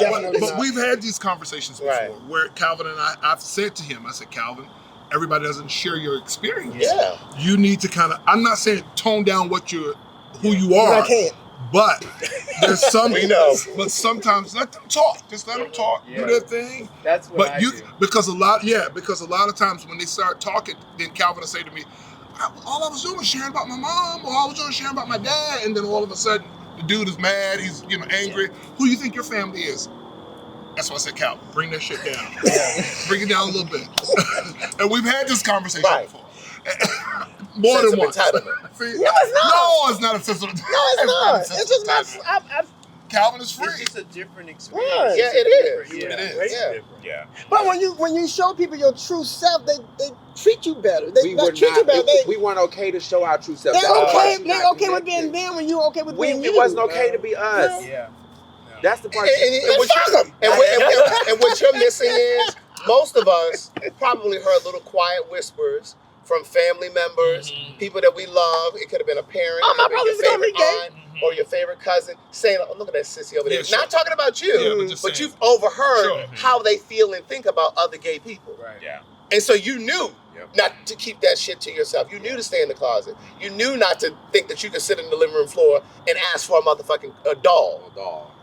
happen. But we've had these conversations before where Calvin and I've said to him, I said, Calvin, everybody doesn't share your experience. Yeah. You need to kind of, I'm not saying tone down who you are. I can't. But there's some, We know. but sometimes let them talk. Just let them talk, do their thing. That's what But I you, do. because a lot of times when they start talking, then Calvin will say to me, all I was doing was sharing about my mom, or I was doing sharing about my dad, and then all of a sudden the dude is mad, he's angry. Who do you think your family is? That's why I said, Calvin, bring that shit down. Bring it down a little bit. And we've had this conversation before. More Sense than of once. entitlement. See? No, it's not. No, it's not a sense of entitlement. No, it's not. a sense It's of just not. entitlement. Calvin is free. It's just a different experience. Right. Yeah, it is. Yeah. It is. Yeah. Yeah. But when you show people your true self, they treat you better. They We not were treat you better. we weren't okay to show our true self. They're That's why okay. she's They're not okay with being connected. them when you okay with being you. It wasn't okay to be us. Yeah. That's the part. And what you're missing is most of us probably heard little quiet whispers from family members, people that we love. It could have been a parent, Oh, my it could have been brother's your gonna be favorite gay. aunt or your favorite cousin saying, "Oh, look at that sissy over there." Yeah, sure. Not talking about you, Yeah, but just but saying. you've overheard Sure. how they feel and think about other gay people. Right. Yeah. And so you knew not to keep that shit to yourself. You knew to stay in the closet. You knew not to think that you could sit in the living room floor and ask for a motherfucking doll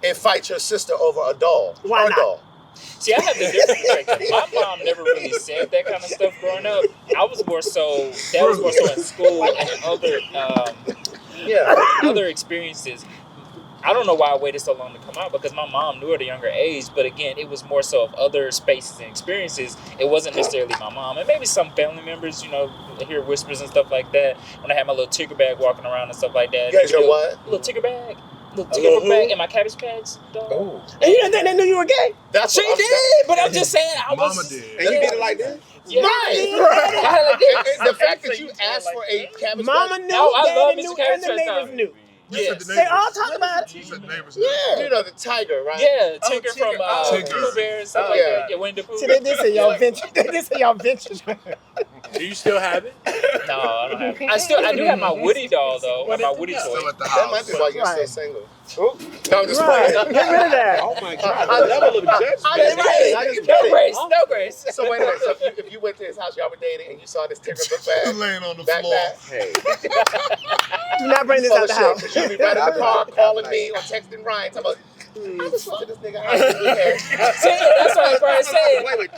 and fight your sister over a doll. Why Her not? doll. See, I have the different perspective. My mom never really said that kind of stuff growing up. I was more so, that was more so in school and other experiences. I don't know why I waited so long to come out, because my mom knew at a younger age, but again, it was more so of other spaces and experiences. It wasn't necessarily my mom. And maybe some family members, hear whispers and stuff like that. When I had my little ticker bag walking around and stuff like that. You guys know what? Little ticker bag. Little ticker bag and my Cabbage Patch dog. Oh. And you didn't think they knew you were gay? That's She what did, but I'm just saying I was. Mama did. And you did it like that? Yeah. Right. I had like this. And the fact that you asked for a cabbage Mama patch. knew, Oh, I love Daddy Mr. knew, Cabbage and the Patch neighbors dog. knew. Yes. They all talk about it. You said neighbors. Yeah. You know, the tiger, right? Yeah, Tinker Tinker. from Tinker. Pooh Bear and stuff Oh, like yeah. that. Yeah, Winnie the Pooh. See, they did say y'all vintage. They did say y'all vintage. Do you still have it? No, I don't have. I do have my Woody doll though. My Woody toy. Still at the That might house. be why you're still Right. single. No, I'm just Right. playing. Get rid of that. Oh my God! I love a little judgment. I just kidding. I just No kidding. grace, no grace. So wait a minute. So if you went to his house, y'all were dating, and you saw this Tinker book bag, Laying on the back. Hey, Do not bring this Full out of the shit. house. 'Cause you'll be right in the car calling me or texting Ryan. Talking about, I just went to this nigga house. This weekend." See, that's what I Brian said. wait,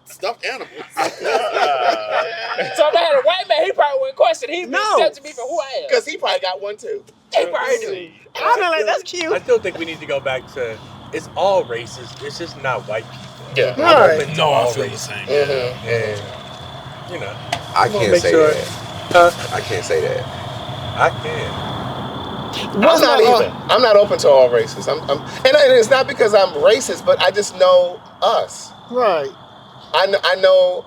stuffed animals. So if I had a white man, he probably wouldn't question. He'd be No. accepting me for who I am. Because he probably got one too. He probably do. I've been like, that's I cute. still think we need to go back to it's all races. It's just not white people. Yeah. Right. Open to No, I all feel the races. same. And I wanna can't make say sure- that. I can't say that. I can. I'm not open to all races. And it's not because I'm racist, but I just know us. Right. I know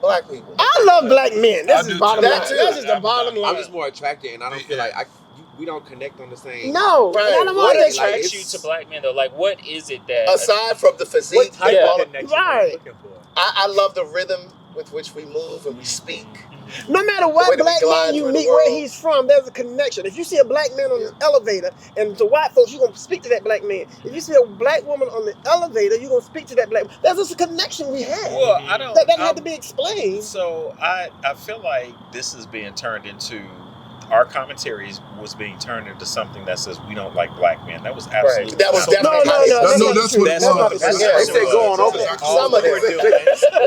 black people. I love black men. I This do is bottom too. line. That too. This is the bottom line. I'm just more attracted, and I don't feel like we don't connect on the same. No. Right. I don't What want that. Like, attracts you it's- to black men though? Like, what is it that? Aside from the physique, What type Yeah. of connection are Right. you looking for? I love the rhythm with which we move and we speak. No matter The way what that we black glide man you through the meet, where world. he's from, there's a connection. If you see a black man on the elevator, and to white folks, you're going to speak to that black man. If you see a black woman on the elevator, you're going to speak to that black woman. There's just a connection we have. Well, I don't. That doesn't have to be explained. So I feel like this is being turned into, our commentaries was being turned into something that says we don't like black men. That was absolutely That was not- definitely not that's No, not that's true. what it That's not was. true. Yeah. They say go on over. Some of them.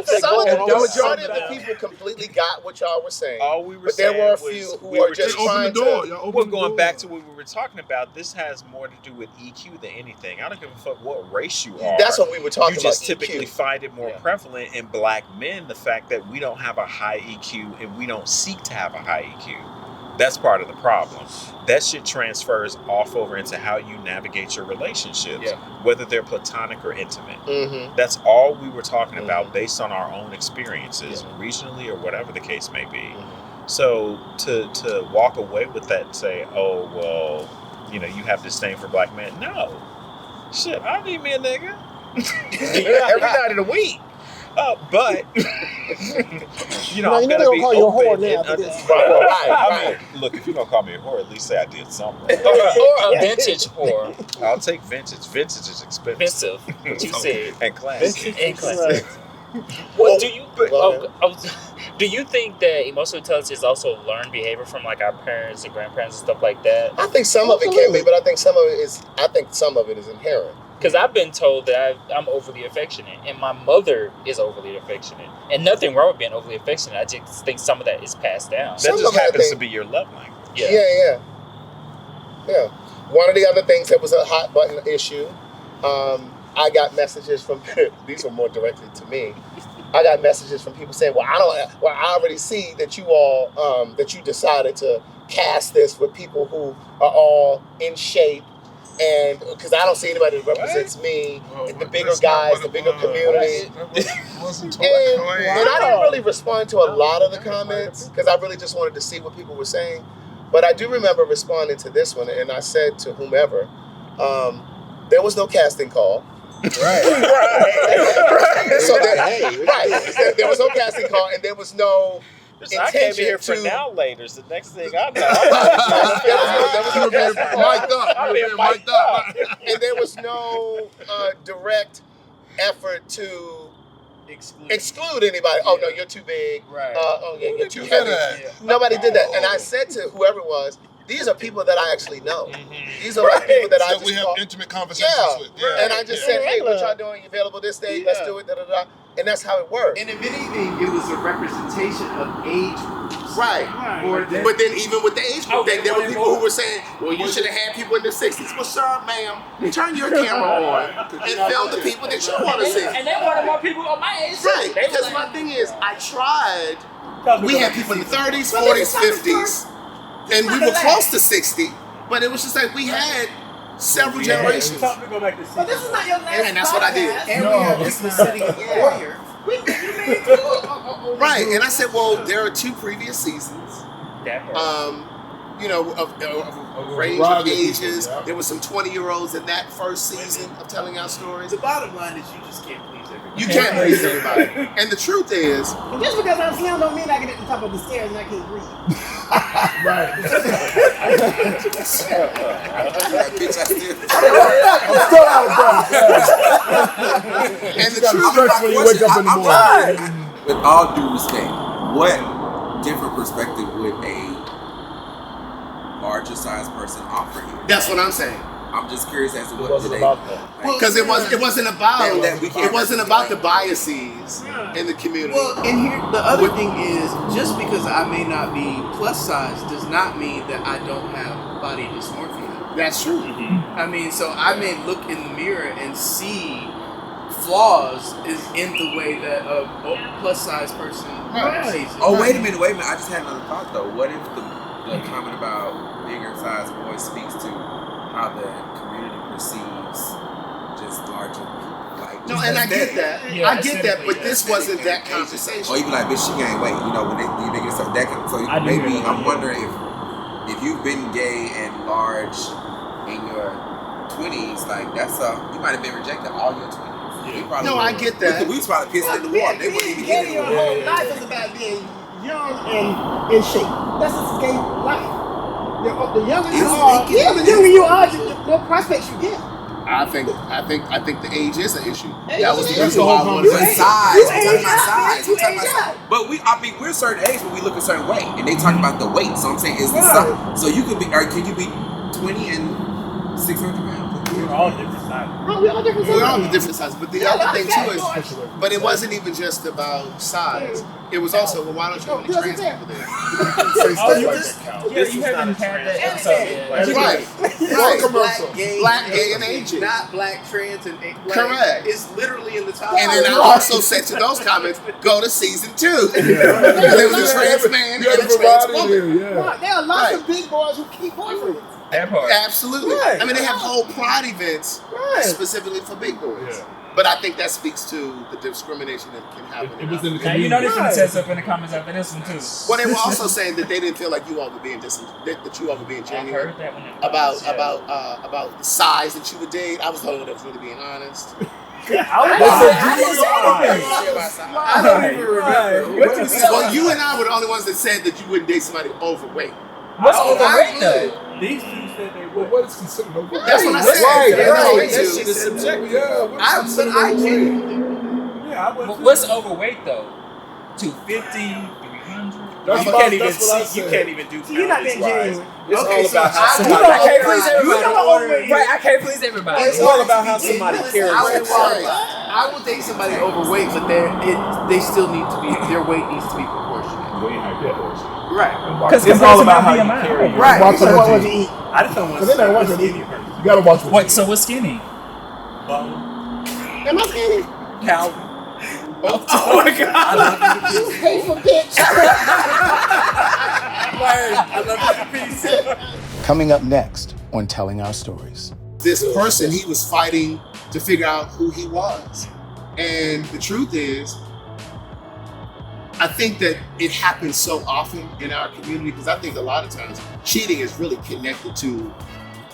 Some of go the on over. majority of the people completely got what y'all were saying. All we were But there saying were a was few who we are were just Open the trying door. to. Y'all Well, open the going door. back to what we were talking about, this has more to do with EQ than anything. I don't give a fuck what race you are. That's what we were talking You about. just typically EQ. find it more prevalent in black men, the fact that we don't have a high EQ and we don't seek to have a high EQ. That's part of the problem. That shit transfers off over into how you navigate your relationships, whether they're platonic or intimate. Mm-hmm. That's all we were talking about based on our own experiences, regionally or whatever the case may be. So to walk away with that and say, oh, well, you have disdain for black men. No. Shit, I need me a nigga. Every night of the week. But You know they're gonna call you a whore now after this. I mean, look, if you're gonna call me a whore, at least say I did something. Or a vintage whore. I'll take vintage. Vintage is expensive. Expensive. What you said. And classy. And classic. Well, do you think that emotional intelligence is also learned behavior from like our parents and grandparents and stuff like that? I think some of it can be, but I think some of it is inherent. Because I've been told that I'm overly affectionate, and my mother is overly affectionate, and nothing wrong with being overly affectionate. I just think some of that is passed down. That just happens to be your love language. Yeah. One of the other things that was a hot button issue, I got messages from these were more directed to me. I got messages from people saying, I already see that you all that you decided to cast this with people who are all in shape. And because I don't see anybody that represents me, and the bigger guys, the bigger community. And I didn't really respond to a lot of the comments because I really just wanted to see what people were saying. But I do remember responding to this one, and I said to whomever, there was no casting call. Right. So there was no casting call, and there was no intention I came here for now laters. The next thing I know, I'm being mic'd up. And there was no direct effort to exclude anybody. Oh no, you're too big. Right. You're too heavy. Nobody did that. And I said to whoever it was, these are people that I actually know. These are like people that I just we have intimate conversations with. And I just said, hey, what y'all doing? You available this day? Let's do it. And that's how it worked. And if anything, it was a representation of age groups. Right. But then even with the age group thing, there were people who were saying, well, you should have had people in the 60s. Well, sir, ma'am, turn your camera on and film the people that you want to see. And they wanted more people on my age. Right. Because my thing is, I tried. We had people in the 30s, 40s, 50s. And we were close to 60. But it was just like we had several generations. But this is not your last And that's what I did. And we had this was sitting here. Right, and I said, well, there are 2 previous seasons. Of a range of ages. There were some 20-year-olds in that first season of Telling Our Stories. The bottom line is you just can't please everybody. You can't please everybody. And the truth is, just because I'm slim don't mean I get at the top of the stairs and I can't breathe. I'm still out of breath. And the truth is, when you wake up in the morning. With all due respect, what different perspective would a larger sized person offer you? That's what I'm saying. I'm just curious as to what wasn't about that. Because it wasn't about the biases in the community. Well, and here the other thing is, just because I may not be plus size does not mean that I don't have body dysmorphia. That's true. I mean, so I may look in the mirror and see flaws is in the way that a plus size person sees it. Oh, wait a minute. I just had another thought though. What if the comment about bigger size boys speaks to how the community perceives just larger people? Like, no, and I get that. I get that, but this wasn't that conversation. Or you be like, bitch, she gained weight. When they get stuff that kind of, so maybe I'm wondering if you've been gay and large in your 20s, like you might have been rejected all your 20s. No, I get that. We was probably pissing in the water. They wouldn't even get it. Your whole life is about being young and in shape. That's just gay life. The younger you are, the more prospects you get. I think the age is an issue. That was the reason why I wanted to size. We're talking about size. But we're a certain age, but we look a certain way, and they talk about the weight. So I'm saying is the size. So you could be, or can you be 20 and 600 pounds? We're all different sizes. We're all different sizes. We're all different sizes. But the other thing too is, but it wasn't even just about size. It was also, well, why don't you have any trans people there? You haven't had that episode. Right. Black, gay, and aging. Not black, trans, and black. Correct. It's literally in the top. And then I also said to those comments, go to season 2. There was a trans man and a trans woman. There are lots of big boys who keep boyfriends. Absolutely. I mean, they have whole pride events specifically for big boys. Yeah. But I think that speaks to the discrimination that can happen. It was in the community. You know they're going to test up in the comments after this one too. Well, they were also saying that they didn't feel like you all were being that you all were being genuine about the size that you would date. I was told that was really being honest. I don't even remember. Well, you and I were the only ones that said that you wouldn't date somebody overweight. What's overweight though? These two said they would. What is considered overweight? That's what I said. Right. That shit is subjective. Yeah. I can't. Yeah, I would. What's overweight though? 250, 300. You can't even see. You can't even do. You're not being genuine. It's Okay, all so about how I somebody. don't I can't please everybody. overweight. Right, I can't please everybody. It's all about how somebody carries I would themselves. say, I will date somebody overweight, but they still need to be, their weight needs to be proportionate. Right. Because it's all about how you carry yourself. Right. Watch So what what would you you eat. eat? I just don't want Because they never watch to what see you any eat. person. You gotta watch what Wait, so what's skinny? Bum. Am I skinny? Cow. Oh my God. You hateful bitch. I love you, peace. Coming up next on Telling Our Stories. This person, he was fighting to figure out who he was. And the truth is, I think that it happens so often in our community because I think a lot of times cheating is really connected to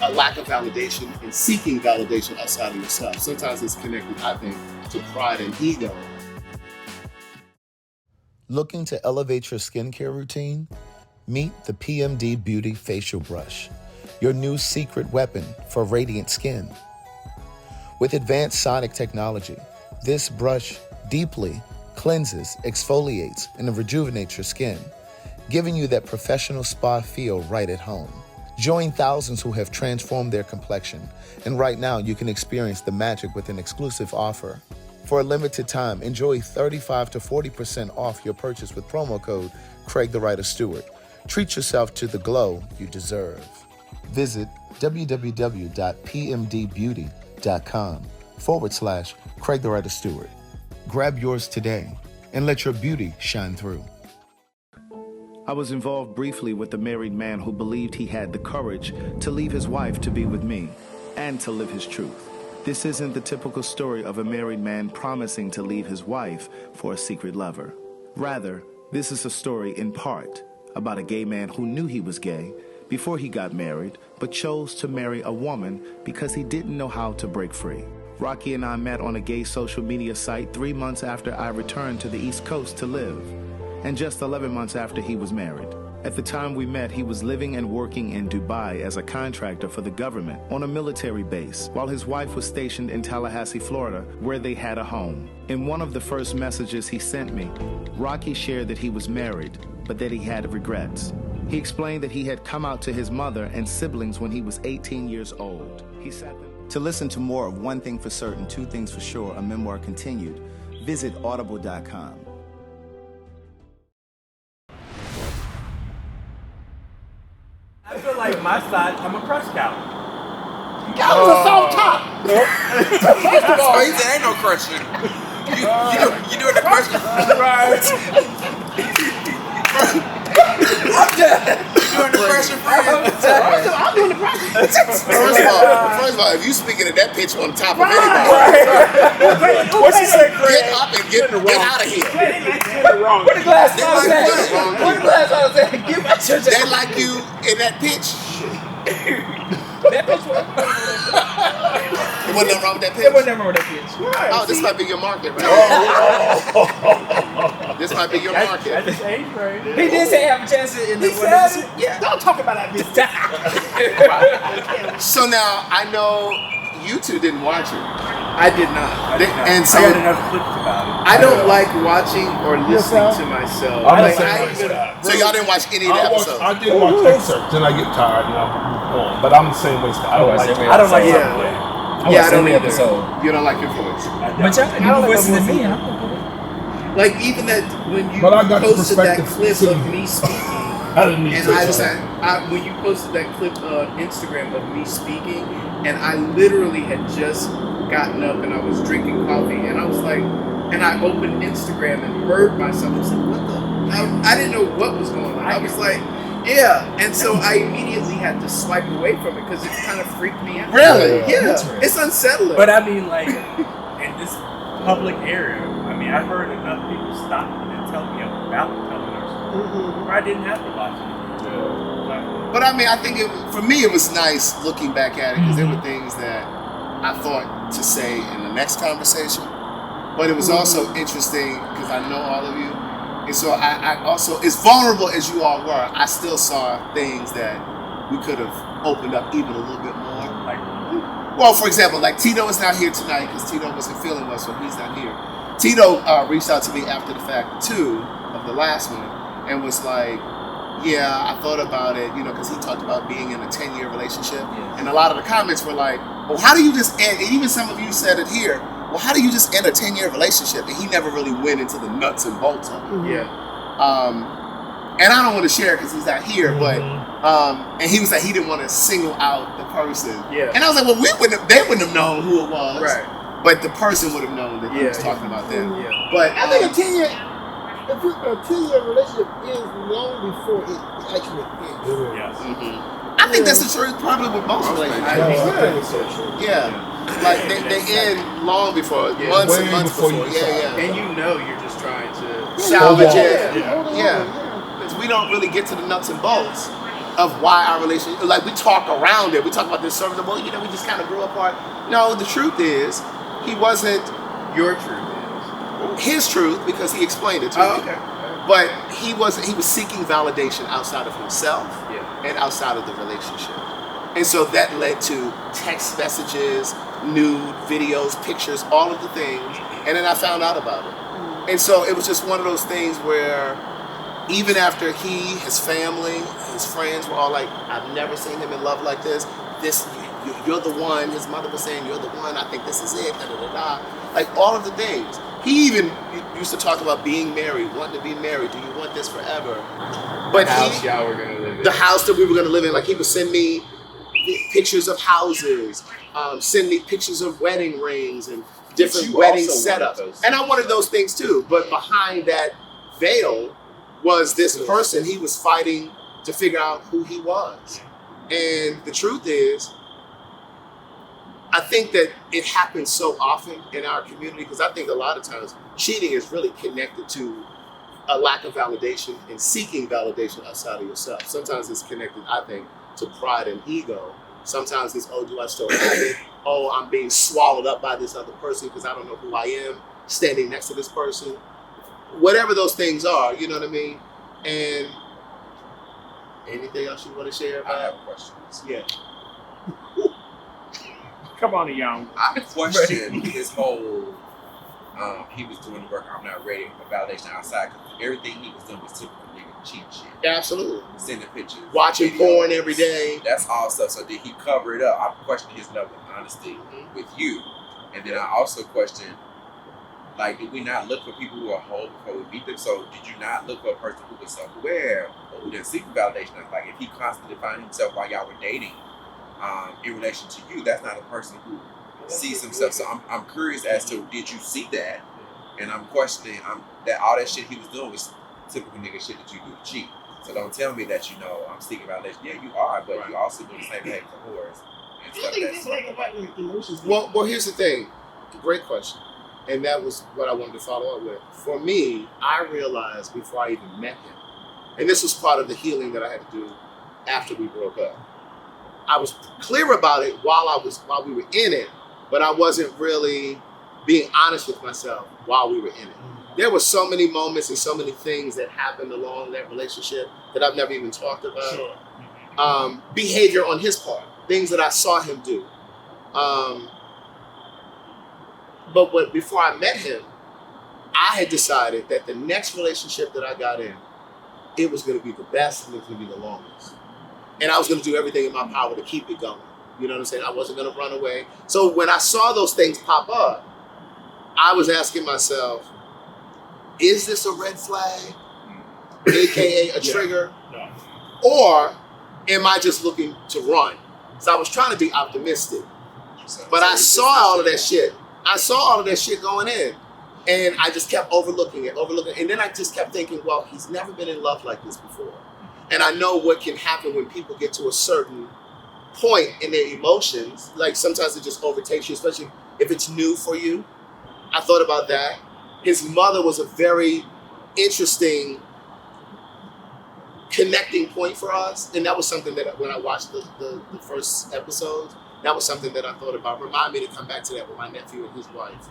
a lack of validation and seeking validation outside of yourself. Sometimes it's connected, I think, to pride and ego. Looking to elevate your skincare routine? Meet the PMD Beauty Facial Brush, your new secret weapon for radiant skin. With advanced sonic technology, this brush deeply cleanses, exfoliates, and rejuvenates your skin, giving you that professional spa feel right at home. Join thousands who have transformed their complexion, and right now you can experience the magic with an exclusive offer. For a limited time, enjoy 35 to 40% off your purchase with promo code Craig the Writer Stewart. Treat yourself to the glow you deserve. Visit www.pmdbeauty.com/Craig the Writer Stewart. Grab yours today and let your beauty shine through. I was involved briefly with a married man who believed he had the courage to leave his wife to be with me and to live his truth. This isn't the typical story of a married man promising to leave his wife for a secret lover. Rather, this is a story in part about a gay man who knew he was gay before he got married, but chose to marry a woman because he didn't know how to break free. Rocky and I met on a gay social media site 3 months after I returned to the East Coast to live, and just 11 months after he was married. At the time we met, he was living and working in Dubai as a contractor for the government on a military base, while his wife was stationed in Tallahassee, Florida, where they had a home. In one of the first messages he sent me, Rocky shared that he was married, but that he had regrets. He explained that he had come out to his mother and siblings when he was 18 years old. He sat there. To listen to more of One Thing for Certain, Two Things for Sure, a memoir continued, visit audible.com. I feel like my side, I'm a crush cow. That was a soft top. First of all, he said ain't no crushing. You doing the crushing? Right. I'm done. You doing the crushing for you? I'm doing the pressure. First of all, if you speaking at that pitch on top of anybody, What she said, Craig? get up and get out of here. What the glass They on like say? you. What the glass on say? Give my church. They like you in that pitch. That bitch was. There wasn't nothing wrong with that pitch. There wasn't never that bitch. Oh, this might be your market, right? This might be your market. At this age range. He did say have a chance in the. He said it. Yeah. Don't talk about that bitch. So now I know you two didn't watch it. I did not. And so I got enough clips about it. I don't like watching or listening to myself. I'm Like, the I same way. even, so y'all didn't watch any of the episodes. I did watch excerpts, and I get tired, and I move on. But I'm the same way. I don't like. I don't like Yeah. something. yeah, I don't either. episode. You don't like your voice. But y'all didn't listen to me. Like even that when you But I got the posted that perspective clip too. of me speaking, I didn't need and to. I said when you posted that clip on Instagram of me speaking, and I literally had just gotten up and I was drinking coffee, and I was like, and I opened Instagram and heard myself. I was like, what the? I didn't know what was going on. I was like, yeah, and so I immediately had to swipe away from it because it kind of freaked me out. Really? Yeah, it's unsettling. But I mean, like, in this public area, I mean, I heard enough people stop me and tell me about telling our story. Where I didn't have to watch it. But I mean, I think for me it was nice looking back at it because there were things that I thought to say in the next conversation. But it was also interesting because I know all of you. And so I also, as vulnerable as you all were, I still saw things that we could have opened up even a little bit more. Like, Well, for example, like Tito is not here tonight because Tito wasn't feeling well, so he's not here. Tito reached out to me after the fact too of the last one and was like, yeah, I thought about it, because he talked about being in a 10-year relationship. Yeah. And a lot of the comments were like, well, how do you just end, and even some of you said it here, well, how do you just end a 10-year relationship? And he never really went into the nuts and bolts of it. Yeah. And I don't want to share because he's not here, but, and he was like, he didn't want to single out the person. Yeah. And I was like, well, they wouldn't have known who it was. Right. But the person would have known that he was talking about them. Yeah. But I think a 10-year relationship is long before it actually ends. Yes. I think that's the truth probably with most relationships. I think so too. Yeah. Like they end long before, months and Way months before before. you Yeah. And you're just trying to Salvage it. Yeah. Because we don't really get to the nuts and bolts of why our relationship, like we talk around it. We talk about this service, well, we just kind of grew apart. No, the truth is, he wasn't your truth is his truth because he explained it to me. okay. But he was seeking validation outside of himself and outside of the relationship. And so that led to text messages, nude videos, pictures, all of the things. And then I found out about it. And so it was just one of those things where even after he, his family, his friends were all like, I've never seen him in love like this. You're the one. His mother was saying, you're the one. I think this is it. Da, da, da, da. Like all of the things. He even used to talk about being married, wanting to be married. Do you want this forever? But the house y'all were gonna live in. The house that we were going to live in. Like he would send me pictures of houses, send me pictures of wedding rings and different wedding setups. And I wanted those things too. But behind that veil was this person he was fighting to figure out who he was. And the truth is, I think that it happens so often in our community because I think a lot of times cheating is really connected to a lack of validation and seeking validation outside of yourself. Sometimes it's connected, I think, to pride and ego. Sometimes it's, oh, do I still have it? Oh, I'm being swallowed up by this other person because I don't know who I am standing next to this person. Whatever those things are, you know what I mean? And anything else you want to share about? I have questions. Yeah. Come on, young. I question his whole, he was doing the work, I'm not ready for validation outside, because everything he was doing was typical nigga cheat shit. Absolutely. Sending pictures. Watching videos. porn every day. That's all stuff. So did he cover it up? I'm questioning his level of honesty with you. And then I also question, like, did we not look for people who are whole before we meet them? So did you not look for a person who was self-aware or who didn't seek validation? Like, if he constantly defined himself while y'all were dating, in relation to you, that's not a person who sees himself. So I'm curious as to, did you see that? And I'm questioning that all that shit he was doing was typical nigga shit that you do to cheat. So don't tell me that I'm seeking validation. Yeah, you are, but you also do the same thing for whores and stuff. Well, here's the thing. Great question. And that was what I wanted to follow up with. For me, I realized before I even met him, and this was part of the healing that I had to do after we broke up. I was clear about it while we were in it, but I wasn't really being honest with myself while we were in it. There were so many moments and so many things that happened along that relationship that I've never even talked about. Sure. Behavior on his part, things that I saw him do. But before I met him, I had decided that the next relationship that I got in, it was going to be the best and it was going to be the longest. And I was going to do everything in my power to keep it going. You know what I'm saying? I wasn't going to run away. So when I saw those things pop up, I was asking myself, is this a red flag? AKA a trigger? No. Or am I just looking to run? So I was trying to be optimistic. But I saw all of that shit. I saw all of that shit going in. And I just kept overlooking it. And then I just kept thinking, well, he's never been in love like this before. And I know what can happen when people get to a certain point in their emotions. Like sometimes it just overtakes you, especially if it's new for you. I thought about that. His mother was a very interesting connecting point for us. And that was something that when I watched the first episodes, that was something that I thought about. Remind me to come back to that with my nephew and his wife.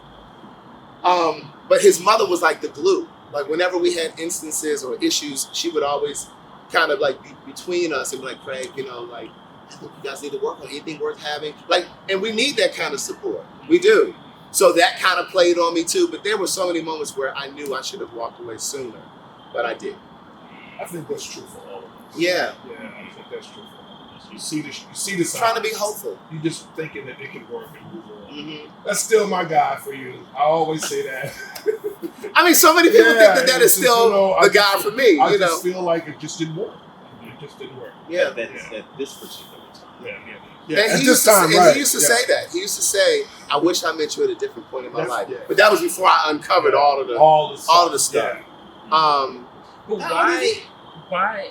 But his mother was like the glue. Like whenever we had instances or issues, she would always kind of like be between us and be like, Craig, I think you guys need to work on anything worth having. Like, and we need that kind of support. We do. So that kind of played on me too. But there were so many moments where I knew I should have walked away sooner, but I did. I think that's true for all of us. Yeah. Yeah, I think that's true for all of us. You see the signs. Trying to be hopeful. You just thinking that it can work and move on. Mm-hmm. That's still my guy for you. I always say that. I mean, so many people think that is still the guy for me. I just feel like it just didn't work. It just didn't work. Yeah. At this particular time. Yeah. And At he this used time, to, right. he used to say that. He used to say, "I wish I met you at a different point in my life." Yeah. But that was before I uncovered all of the stuff. But Why?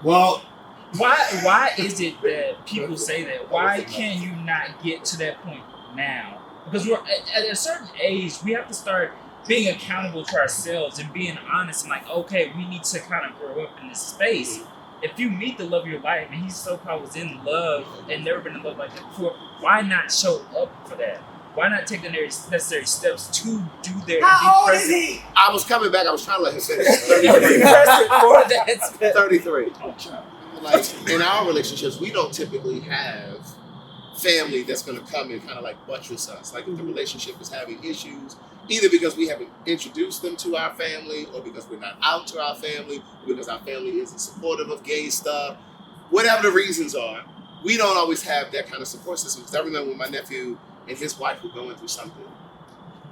Well, why is it that people say that? Why can you not get to that point now? Because we're at a certain age, we have to start being accountable to ourselves and being honest and like, okay, we need to kind of grow up in this space. If you meet the love of your life and he so-called was in love and never been in love like that before, why not show up for that? Why not take the necessary steps to do their? How old is he? I was coming back. I was trying to let him finish. 33. Like in our relationships, we don't typically have family that's going to come and kind of like buttress us. Like if the relationship is having issues, either because we haven't introduced them to our family, or because we're not out to our family, or because our family isn't supportive of gay stuff, whatever the reasons are, we don't always have that kind of support system. Because I remember when my nephew and his wife were going through something,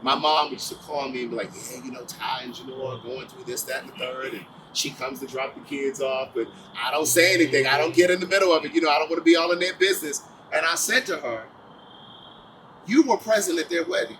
my mom used to call me and be like, "Yeah, you know, Ty and Janore are going through this, that, and the third," and she comes to drop the kids off, but I don't say anything. I don't get in the middle of it. You know, I don't want to be all in their business. And I said to her, "You were present at their wedding.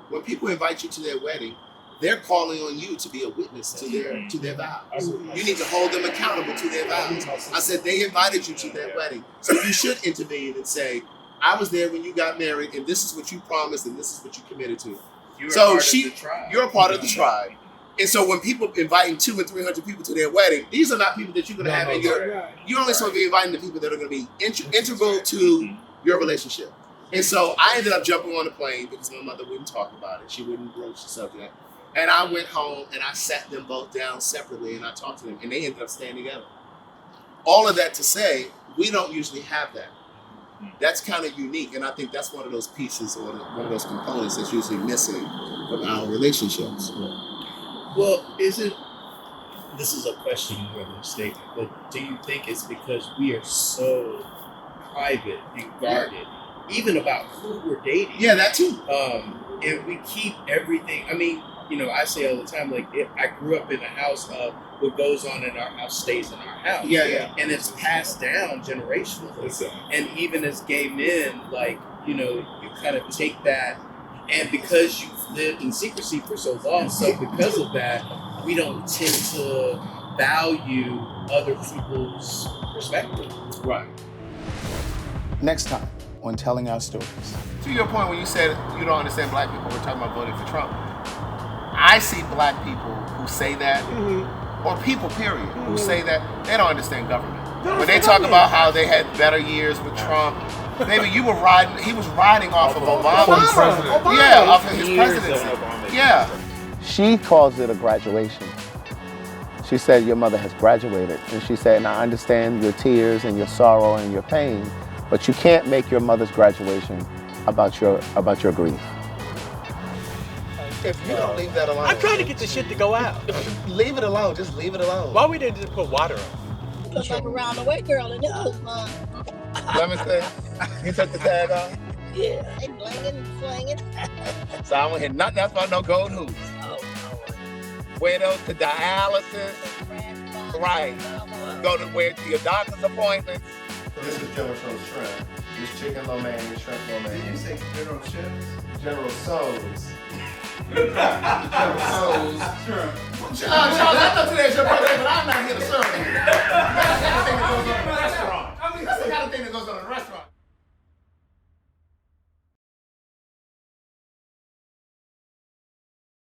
When people invite you to their wedding, they're calling on you to be a witness to their vows. You need to hold them accountable to their vows." I said, "They invited you to their wedding. So you should intervene and say, I was there when you got married, and this is what you promised, and this is what you committed to." You're a part of the tribe. And so when people inviting 200 and 300 people to their wedding, these are not people that you're going to have in your... You're only supposed to be inviting the people that are going to be integral to your relationship. And so I ended up jumping on the plane because my mother wouldn't talk about it. She wouldn't broach the subject. And I went home and I sat them both down separately and I talked to them, and they ended up staying together. All of that to say, we don't usually have that. That's kind of unique, and I think that's one of those pieces or one of those components that's usually missing from our relationships. Well, this is a question more than a statement, but do you think it's because we are so private and guarded, even about who we're dating? Yeah, that too. And we keep everything. I mean, you know, I say all the time, like, I grew up in a house of what goes on in our house stays in our house. Yeah. And it's passed down generationally. And even as gay men, like, you know, you kind of take that, and because you've lived in secrecy for so long, so because of that, we don't tend to value other people's perspective. Right. Next time on Telling Our Stories. To your point when you said you don't understand black people, we're talking about voting for Trump. I see black people who say that, or people, period, who say that they don't understand government. When they talk about how they had better years with Trump, maybe he was riding off of Obama. Yeah, off of his presidency. Yeah. She calls it a graduation. She said, "Your mother has graduated." And she said, "And I understand your tears and your sorrow and your pain, but you can't make your mother's graduation about your grief." If you don't leave that alone. I'm trying to get the shit to go out. Leave it alone. Just leave it alone. Why we didn't just put water on? Looks like a roundaway girl in this was mine. Let me see. You took the tag off? Yeah, they blinging and flinging. So I won't hear nothing else about no gold hoops. Oh, Widows to dialysis. Right. Go to your doctor's appointments. This is General Tso's shrimp. This chicken lo mein, shrimp lo mein. Did you say General Chips? General Tso's. General Tso's shrimp. Charles, I know today's your birthday, but I'm not here to serve you.